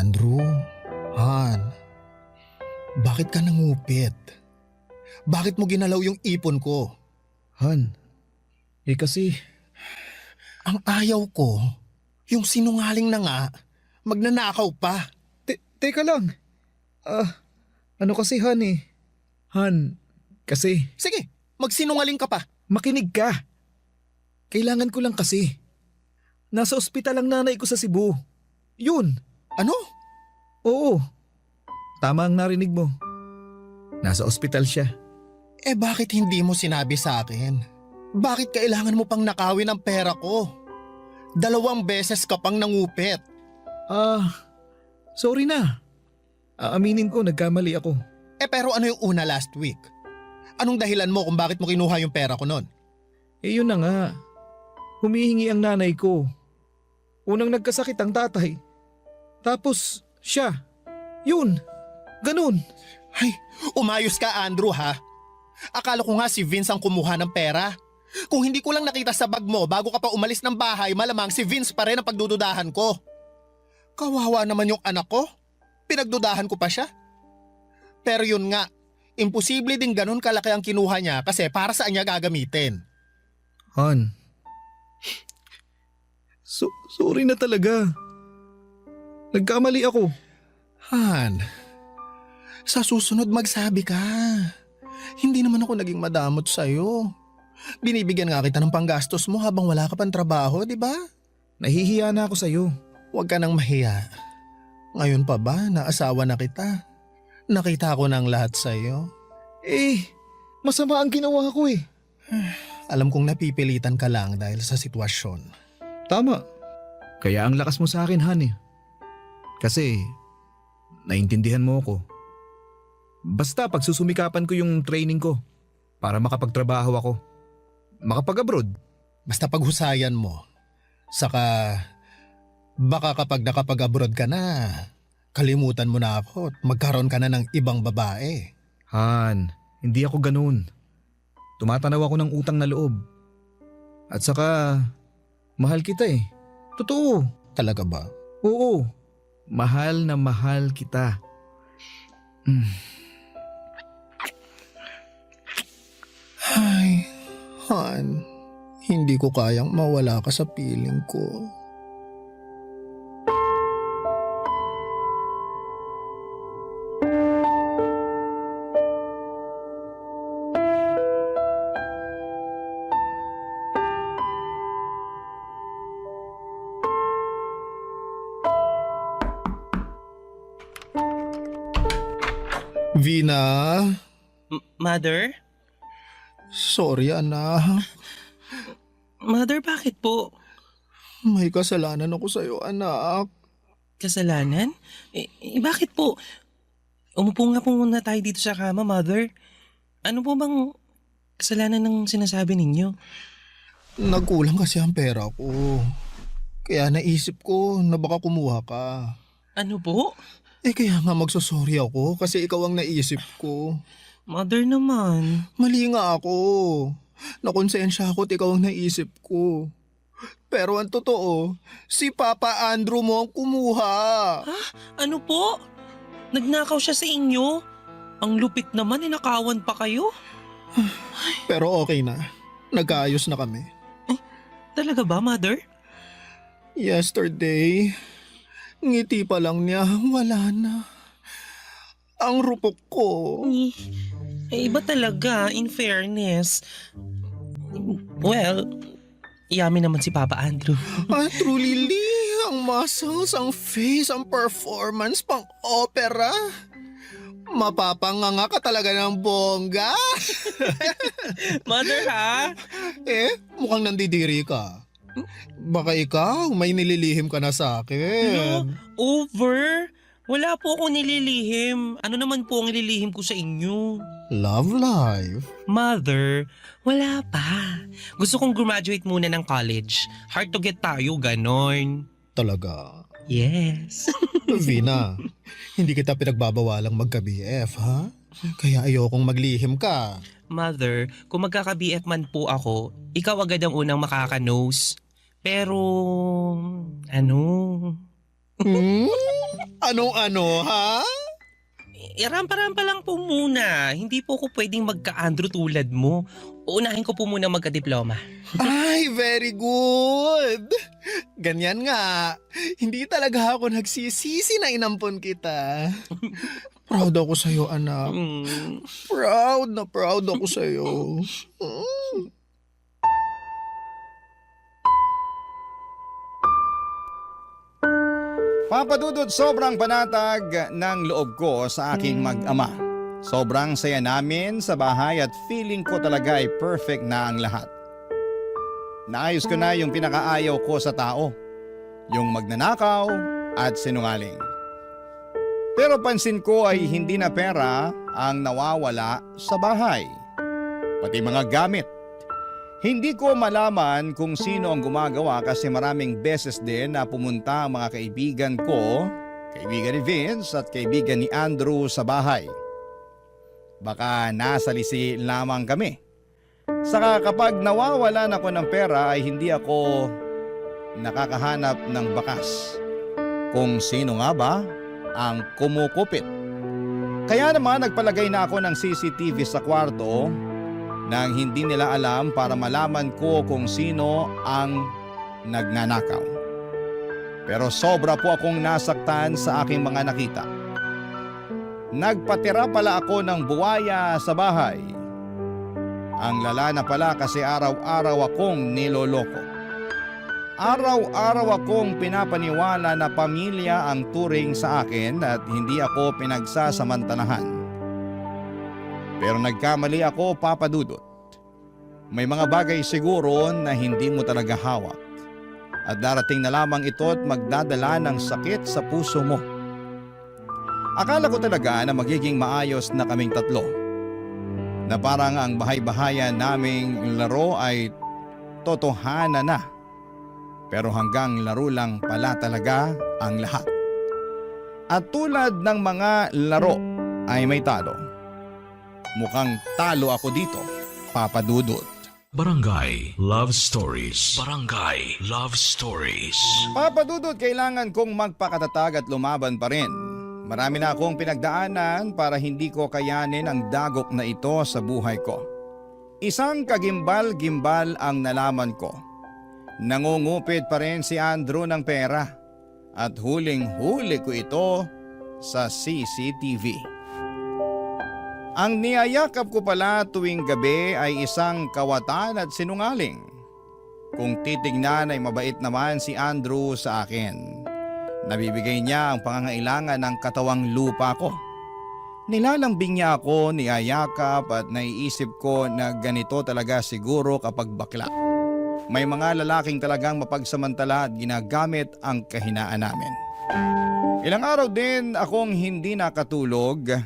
Andrew, Han, bakit ka nangupit? Bakit mo ginalaw yung ipon ko? Han, kasi Ang ayaw ko, yung sinungaling na nga, magnanakaw pa. teka lang. Ano kasi Han eh? Han, kasi Sige, magsinungaling ka pa. makinig ka. Kailangan ko lang kasi. Nasa ospital ang nanay ko sa Cebu. Yun. Ano? Oo. Tama ang narinig mo. Nasa ospital siya. Eh bakit hindi mo sinabi sa akin? Bakit kailangan mo pang nakawin ang pera ko? 2 beses ka pang nangupit. Sorry na. Aaminin ko, nagkamali ako. Eh pero ano yung una last week? Anong dahilan mo kung bakit mo kinuha yung pera ko nun? Yun na nga. Humihingi ang nanay ko. Unang nagkasakit ang tatay. Tapos siya. Yun. Ganun. Ay, umayos ka Andrew ha. Akala ko nga si Vince ang kumuha ng pera. Kung hindi ko lang nakita sa bag mo bago ka pa umalis ng bahay, malamang si Vince pa rin ang pagdududahan ko. Kawawa naman yung anak ko. Pinagdudahan ko pa siya. Pero yun nga, imposible din ganun kalaki ang kinuha niya kasi para saan niya gagamitin. Han. Sorry na talaga. Nagkamali ako. Han, sa susunod magsabi ka. Hindi naman ako naging madamot sa'yo. Binibigyan nga kita ng panggastos mo habang wala ka pang trabaho, di ba? Nahihiya na ako sa'yo. Huwag ka nang mahiya. Ngayon pa ba na asawa na kita? Nakita ko ng lahat sa'yo. Masama ang ginawa ko eh. Alam kong napipilitan ka lang dahil sa sitwasyon. Tama. Kaya ang lakas mo sa akin, Han eh. Kasi, naintindihan mo ako. Basta pagsusumikapan ko yung training ko para makapagtrabaho ako. Makapag-abroad. Basta paghusayan mo. Saka, baka kapag nakapag-abroad ka na, kalimutan mo na ako at magkaroon ka na ng ibang babae. Han, hindi ako ganun. Tumatanaw ako ng utang na loob. At saka, mahal kita eh. Totoo. Talaga ba? Oo. Mahal na mahal kita. Ay, Han, hindi ko kayang mawala ka sa piling ko. Vina? Mother? Sorry anak. Mother, bakit po? May kasalanan ako sa'yo anak. Kasalanan? Bakit po? Umupo nga po muna tayo dito sa kama, Mother. Ano po bang kasalanan ng sinasabi ninyo? Nagkulang kasi ang pera ko. Kaya naisip ko na baka kumuha ka. Ano po? Kaya nga magsosorry ako kasi ikaw ang naisip ko. Mother naman. Mali nga ako. Nakonsensya ako at ikaw ang naisip ko. Pero ang totoo, si Papa Andrew mo ang kumuha. Ano po? Nagnakaw siya sa inyo? Ang lupit naman, nakawan pa kayo? Pero okay na. Nagkaayos na kami. Talaga ba, Mother? Yesterday, ngiti pa lang niya, wala na. Ang rupok ko. Iba talaga, in fairness. Well, yummy naman si Papa Andrew. Truly, ang muscles, ang face, ang performance, pang opera. Mapapanganga ka talaga ng bongga. Mother, ha? Mukhang nandidiri ka. Baka ikaw, may nililihim ka na sa akin. Over? Wala po ako nililihim. Ano naman po ang nililihim ko sa inyo? Love life. Mother, wala pa. Gusto kong graduate muna ng college. Hard to get tayo, ganon. Talaga? Yes. Vina, hindi kita pinagbabawalang magka-BF, ha? Kaya ayokong maglihim ka. Mother, kung magkaka-BF man po ako, ikaw agad ang unang makaka-nose. Pero, Ano-ano, ha? Rampa-rampa lang po muna. Hindi po ako pwedeng magka-Andrew tulad mo. Uunahin ko po muna magka-diploma. Ay, very good. Ganyan nga. Hindi talaga ako nagsisisi na inampon kita. Proud ako sa'yo, anak. Proud na proud ako sa'yo. Papa Dudut, sobrang panatag ng loob ko sa aking mag-ama. Sobrang saya namin sa bahay at feeling ko talaga ay perfect na ang lahat. Naayos ko na yung pinakaayaw ko sa tao, yung magnanakaw at sinungaling. Pero pansin ko ay hindi na pera ang nawawala sa bahay, pati mga gamit. Hindi ko malaman kung sino ang gumagawa kasi maraming beses din na pumunta ang mga kaibigan ko, kaibigan ni Vince at kaibigan ni Andrew sa bahay. Baka nasalisi lamang kami. Saka kapag nawawalan ako ng pera ay hindi ako nakakahanap ng bakas. Kung sino nga ba ang kumukupit. Kaya naman nagpalagay na ako ng CCTV sa kwarto nang hindi nila alam para malaman ko kung sino ang nagnanakaw. Pero sobra po akong nasaktan sa aking mga nakita. Nagpatira pala ako ng buwaya sa bahay. Ang lala na pala kasi araw-araw akong niloloko. Araw-araw akong pinapaniwala na pamilya ang turing sa akin at hindi ako pinagsasamantalahan. Pero nagkamali ako, Papa Dudut. May mga bagay siguro na hindi mo talaga hawak. At darating na lamang ito at magdadala ng sakit sa puso mo. Akala ko talaga na magiging maayos na kaming tatlo. Na parang ang bahay-bahayan naming laro ay totohanan na. Pero hanggang laro lang pala talaga ang lahat. At tulad ng mga laro ay may talo. Mukhang talo ako dito, Papa Dudut. Barangay Love Stories. Barangay Love Stories. Papa Dudut, kailangan kong magpakatatag at lumaban pa rin. Marami na akong pinagdaanan para hindi ko kayanin ang dagok na ito sa buhay ko. Isang kagimbal-gimbal ang nalaman ko. Nangungupit pa rin si Andrew ng pera at huling-huli ko ito sa CCTV. Ang niyayakap ko pala tuwing gabi ay isang kawatan at sinungaling. Kung titignan ay mabait naman si Andrew sa akin. Nabibigay niya ang pangangailangan ng katawang lupa ko. Nilalambing niya ako, niyayakap at naiisip ko na ganito talaga siguro kapag bakla. May mga lalaking talagang mapagsamantala at ginagamit ang kahinaan namin. Ilang araw din akong hindi nakatulog.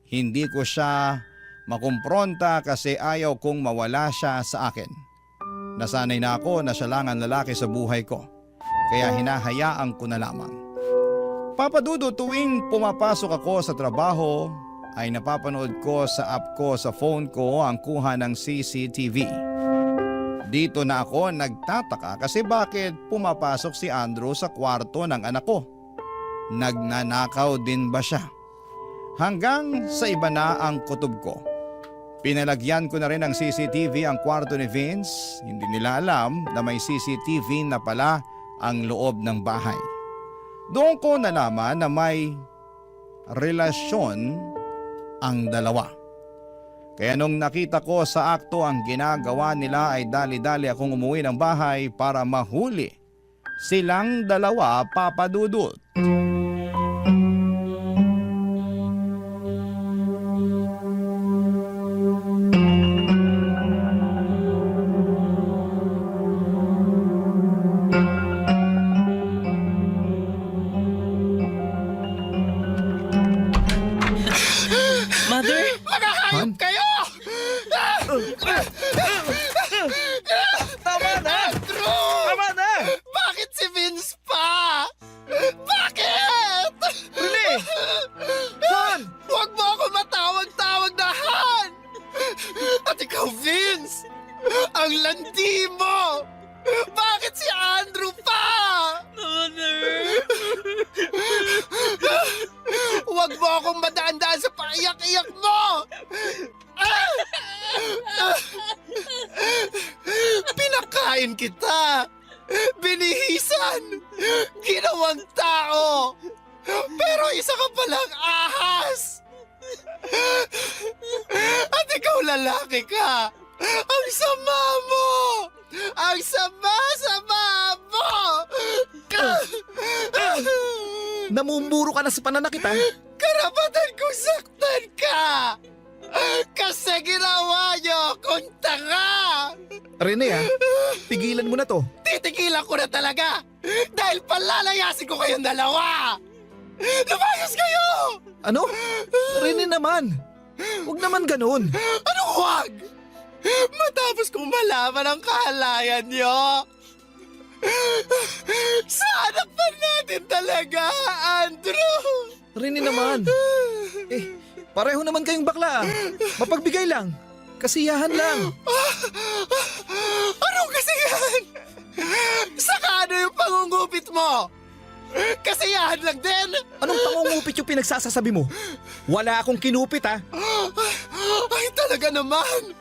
Hindi ko siya makumpronta kasi ayaw kong mawala siya sa akin. Nasanay na ako na siya lang ang lalaki sa buhay ko. Kaya hinahayaan ko na lamang. Papa Dudu, tuwing pumapasok ako sa trabaho ay napapanood ko sa app ko sa phone ko ang kuha ng CCTV. Dito na ako nagtataka kasi bakit pumapasok si Andrew sa kwarto ng anak ko. Nagnanakaw din ba siya? Hanggang sa iba na ang kutob ko. Pinalagyan ko na rin ng CCTV ang kwarto ni Vince. Hindi nila alam na may CCTV na pala ang loob ng bahay. Doon ko nalaman na may relasyon ang dalawa. Kaya nung nakita ko sa akto ang ginagawa nila ay dali-dali akong umuwi ng bahay para mahuli silang dalawa, Papa Dudut. Mother? Magkakayop kayo! Tama na! Andrew! Tama na! Bakit si Vince pa? Bakit? binihisan, ginawang tao. Pero isa ka palang ahas. At ikaw lalaki ka. Ang sama mo! Ang sama-sama mo! Namumuro ka na sa pananakit ha? Karapatan kong saktan ka! Kasi ginawa niyo kung tanga! Rene ha, pigilan mo na to. Titigilan ko na talaga! Dahil palalayasin ko kayong dalawa! Lumayas kayo! Ano? Rene naman. Huwag naman ganun. Anong huwag? Matapos kong malaman ang kahalayan niyo. Sa anak pa natin talaga, Andrew! Rene naman. Pareho naman kayong bakla. Mapagbigay lang. Kasiyahan lang. Anong kasiyahan? Saka ano yung pangungupit mo? Kasiyahan lang din? Anong pangungupit yung pinagsasasabi mo? Wala akong kinupit ha. Ay talaga naman!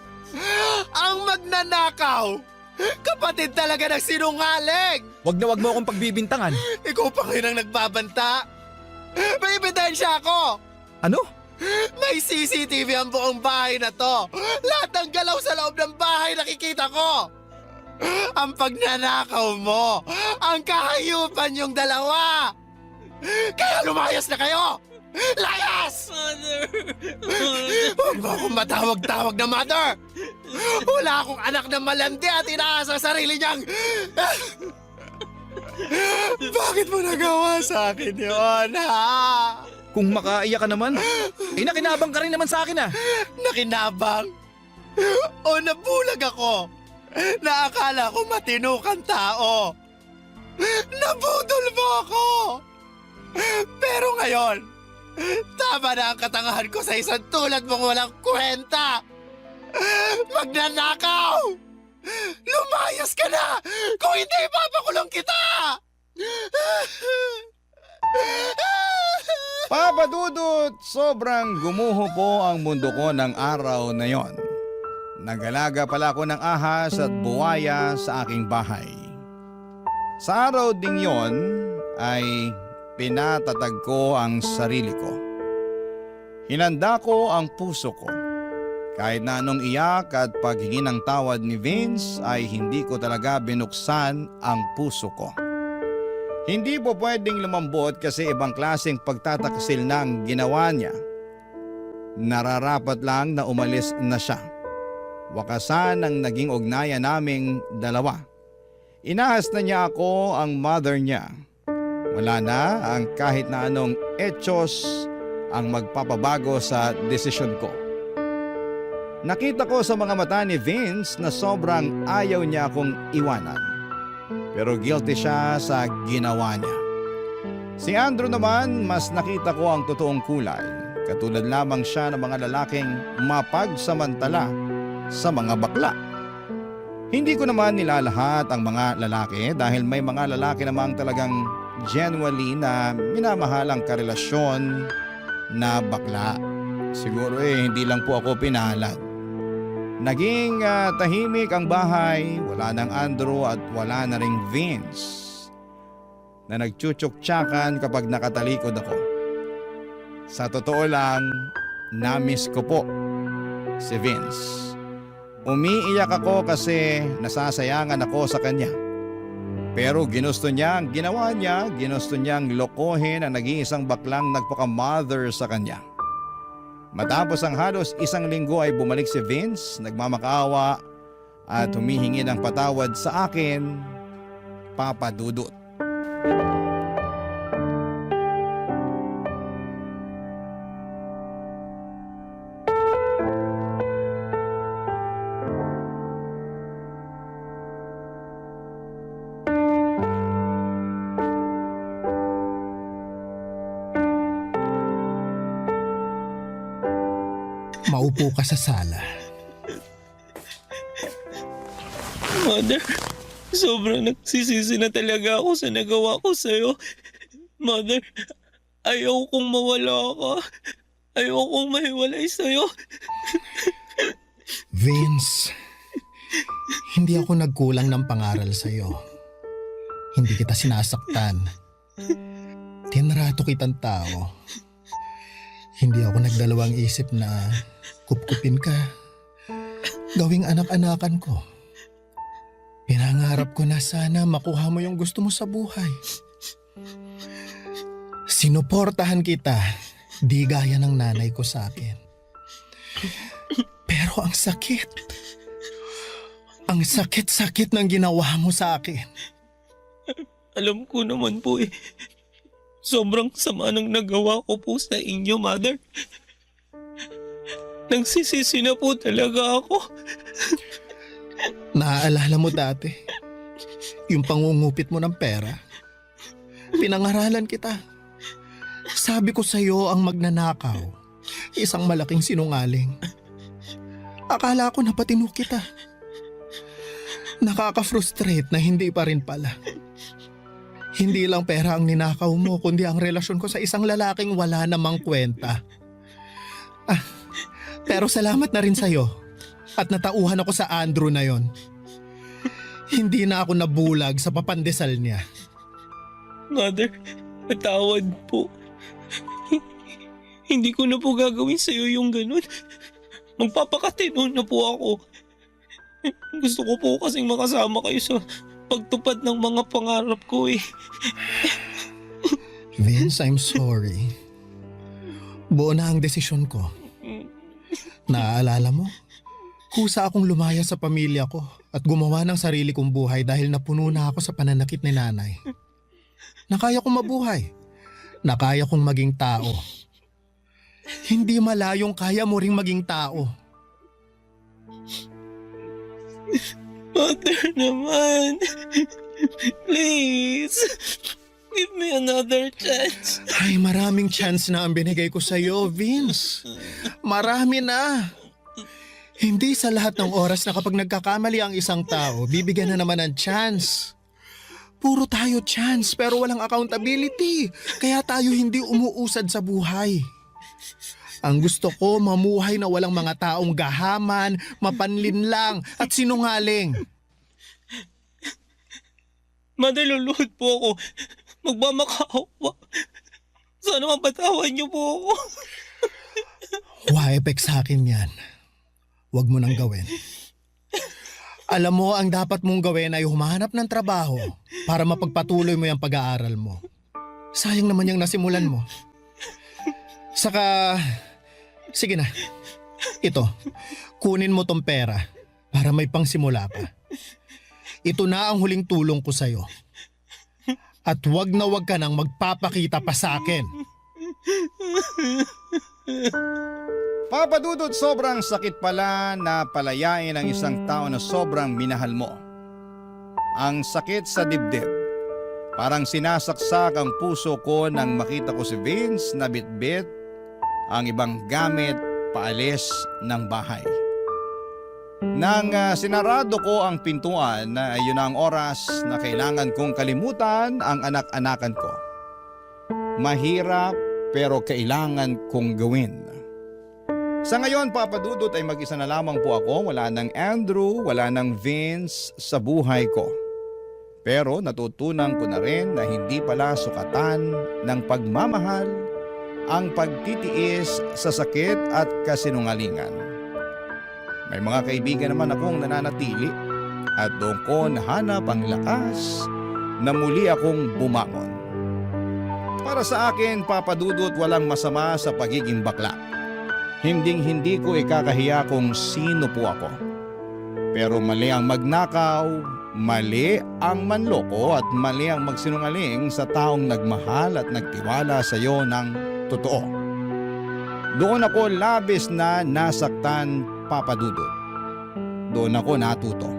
Ang magnanakaw! Kapatid talaga ng sinungaling! Wag mo akong pagbibintangan. Ikaw pa ngayon ang nagbabanta! May ebidensya ako! Ano? May CCTV ang buong bahay na to! Lahat ng galaw sa loob ng bahay nakikita ko! Ang pagnanakaw mo! Ang kahayupan yung dalawa! Kaya lumayas na kayo! Layas! Mother! Huwag mo akong matawag-tawag na mother! Wala akong anak na malandi at inaasa sa sarili niyang... Bakit mo nagawa sa akin yun, ha? Kung makaiyak ka naman, nakinabang ka rin naman sa akin ah. Nakinabang? O nabulag ako? Naakala ko matino kang tao. Nabudol mo ako! Pero ngayon, tama na ang katangahan ko sa isang tulad mong walang kwenta! Magnanakaw! Lumayas ka na! Kung hindi, ipapakulong kita! Papa Dudut, sobrang gumuho po ang mundo ko ng araw na yon. Nagalaga pala ako ng ahas at buwaya sa aking bahay. Sa araw ding yon ay pinatatag ko ang sarili ko. Hinanda ko ang puso ko. Kahit na anong iyak at paghingi ng tawad ni Vince ay hindi ko talaga binuksan ang puso ko. Hindi po pwedeng lumambot kasi ibang klaseng pagtataksil na ang ginawa niya. Nararapat lang na umalis na siya. Wakasan ang naging ugnayan naming dalawa. Inahas na niya ako ang mother niya. Wala na ang kahit na anong etsyos ang magpapabago sa desisyon ko. Nakita ko sa mga mata ni Vince na sobrang ayaw niya akong iwanan. Pero guilty siya sa ginawa niya. Si Andrew naman, mas nakita ko ang totoong kulay. Katulad lamang siya ng mga lalaking mapagsamantala sa mga bakla. Hindi ko naman nilalahat ang mga lalaki dahil may mga lalaki namang talagang genuinely na minamahalang karelasyon na bakla. Siguro hindi lang po ako pinalad. Naging tahimik ang bahay, wala nang Andrew at wala na ring Vince na nagchuchuk-tsakan kapag nakatalikod ako. Sa totoo lang, namiss ko po si Vince. Umiiyak ako kasi nasasayangan ako sa kanya. Pero ginusto niya ang ginawa niya, ginusto niyang lokohin ang nag-iisang baklang nagpaka-mother sa kanya. Matapos ang halos 1 linggo ay bumalik si Vince, nagmamakaawa at humihingi ng patawad sa akin, Papa Dudut. Maupo ka sa sala. Mother, sobrang nagsisisi na talaga ako sa nagawa ko sa'yo. Mother, ayaw kong mawala ka. Ayaw kong mahiwalay sa'yo. Vince, hindi ako nagkulang ng pangaral sa'yo. Hindi kita sinasaktan. Tinrato kitang tao. Hindi ako nagdalawang isip na kupkupin ka. Gawing anak-anakan ko. Pinangarap ko na sana makuha mo yung gusto mo sa buhay. Sinuportahan kita, di gaya ng nanay ko sa akin. Pero ang sakit. Ang sakit-sakit ng ginawa mo sa akin. Alam ko naman po eh. Sobrang sama ng nagawa ko po sa inyo, Mother. Nagsisisi na po talaga ako. Naaalala mo dati, yung pangungupit mo ng pera. Pinangaralan kita. Sabi ko sa'yo ang magnanakaw, isang malaking sinungaling. Akala ko napatino kita. Nakaka-frustrate na hindi pa rin pala. Hindi lang pera ang ninakaw mo, kundi ang relasyon ko sa isang lalaking wala namang kwenta. Pero salamat na rin sa'yo at natauhan ako sa Andrew na yon. Hindi na ako nabulag sa papandesal niya. Mother, patawad po. Hindi ko na po gagawin sa'yo yung ganun. Magpapakatino na po ako. Gusto ko po kasing makasama kayo sa pagtupad ng mga pangarap ko eh. Vince, I'm sorry. Buo na ang desisyon ko. Naaalala mo? Kusa akong lumaya sa pamilya ko at gumawa ng sarili kong buhay dahil napuno na ako sa pananakit ni nanay. Nakaya kong mabuhay. Nakaya kong maging tao. Hindi malayong kaya mo ring maging tao. Mother naman. Please. Give me another chance. Ay, maraming chance na ang binigay ko sa'yo, Vince. Marami na. Hindi sa lahat ng oras na kapag nagkakamali ang isang tao, bibigyan na naman ng chance. Puro tayo chance pero walang accountability. Kaya tayo hindi umuusad sa buhay. Ang gusto ko, mamuhay na walang mga taong gahaman, mapanlinlang at sinungaling. Mother, luluhod po ako. Magmamakaawa. Sana mapatawan niyo po ako. Wa-epek sa akin yan. Huwag mo nang gawin. Alam mo, ang dapat mong gawin ay humahanap ng trabaho para mapagpatuloy mo yung pag-aaral mo. Sayang naman yung nasimulan mo. Saka, sige na. Ito, kunin mo tong pera para may pangsimula pa. Ito na ang huling tulong ko sa'yo. At wag na wag ka nang magpapakita pa sa akin. Papa Dudut, sobrang sakit pala na palayain ang isang tao na sobrang minahal mo. Ang sakit sa dibdib. Parang sinasaksak ang puso ko nang makita ko si Vince na bitbit ang ibang gamit paalis ng bahay. Nang sinarado ko ang pintuan na yun ang oras na kailangan kong kalimutan ang anak-anakan ko. Mahirap pero kailangan kong gawin. Sa ngayon, Papa Dudut, ay mag-isa na lamang po ako. Wala nang Andrew, wala nang Vince sa buhay ko. Pero natutunan ko na rin na hindi pala sukatan ng pagmamahal ang pagtitiis sa sakit at kasinungalingan. May mga kaibigan naman akong nananatili at doon ko nahanap ang lakas na muli akong bumangon. Para sa akin, Papa Dudut, walang masama sa pagiging bakla. Hinding-hindi ko ikakahiya kung sino po ako. Pero mali ang magnakaw, mali ang manloko at mali ang magsinungaling sa taong nagmahal at nagtiwala sa iyo ng totoo. Doon ako labis na nasaktan, Papa Dudut. Doon ako natuto.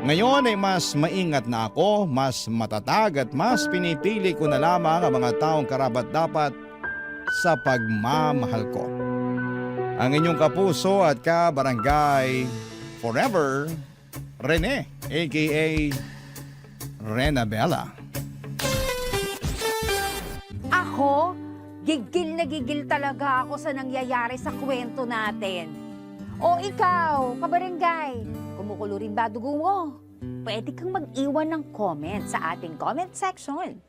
Ngayon ay mas maingat na ako, mas matatag at mas pinipili ko na lamang ang mga taong karapat-dapat sa pagmamahal ko. Ang inyong kapuso at kabarangay forever, Rene, aka Rena Bella. Ako, gigil na gigil talaga ako sa nangyayari sa kwento natin. O ikaw, kabarangay, kumukulo rin ba dugo mo? pwede kang mag-iwan ng comment sa ating comment section.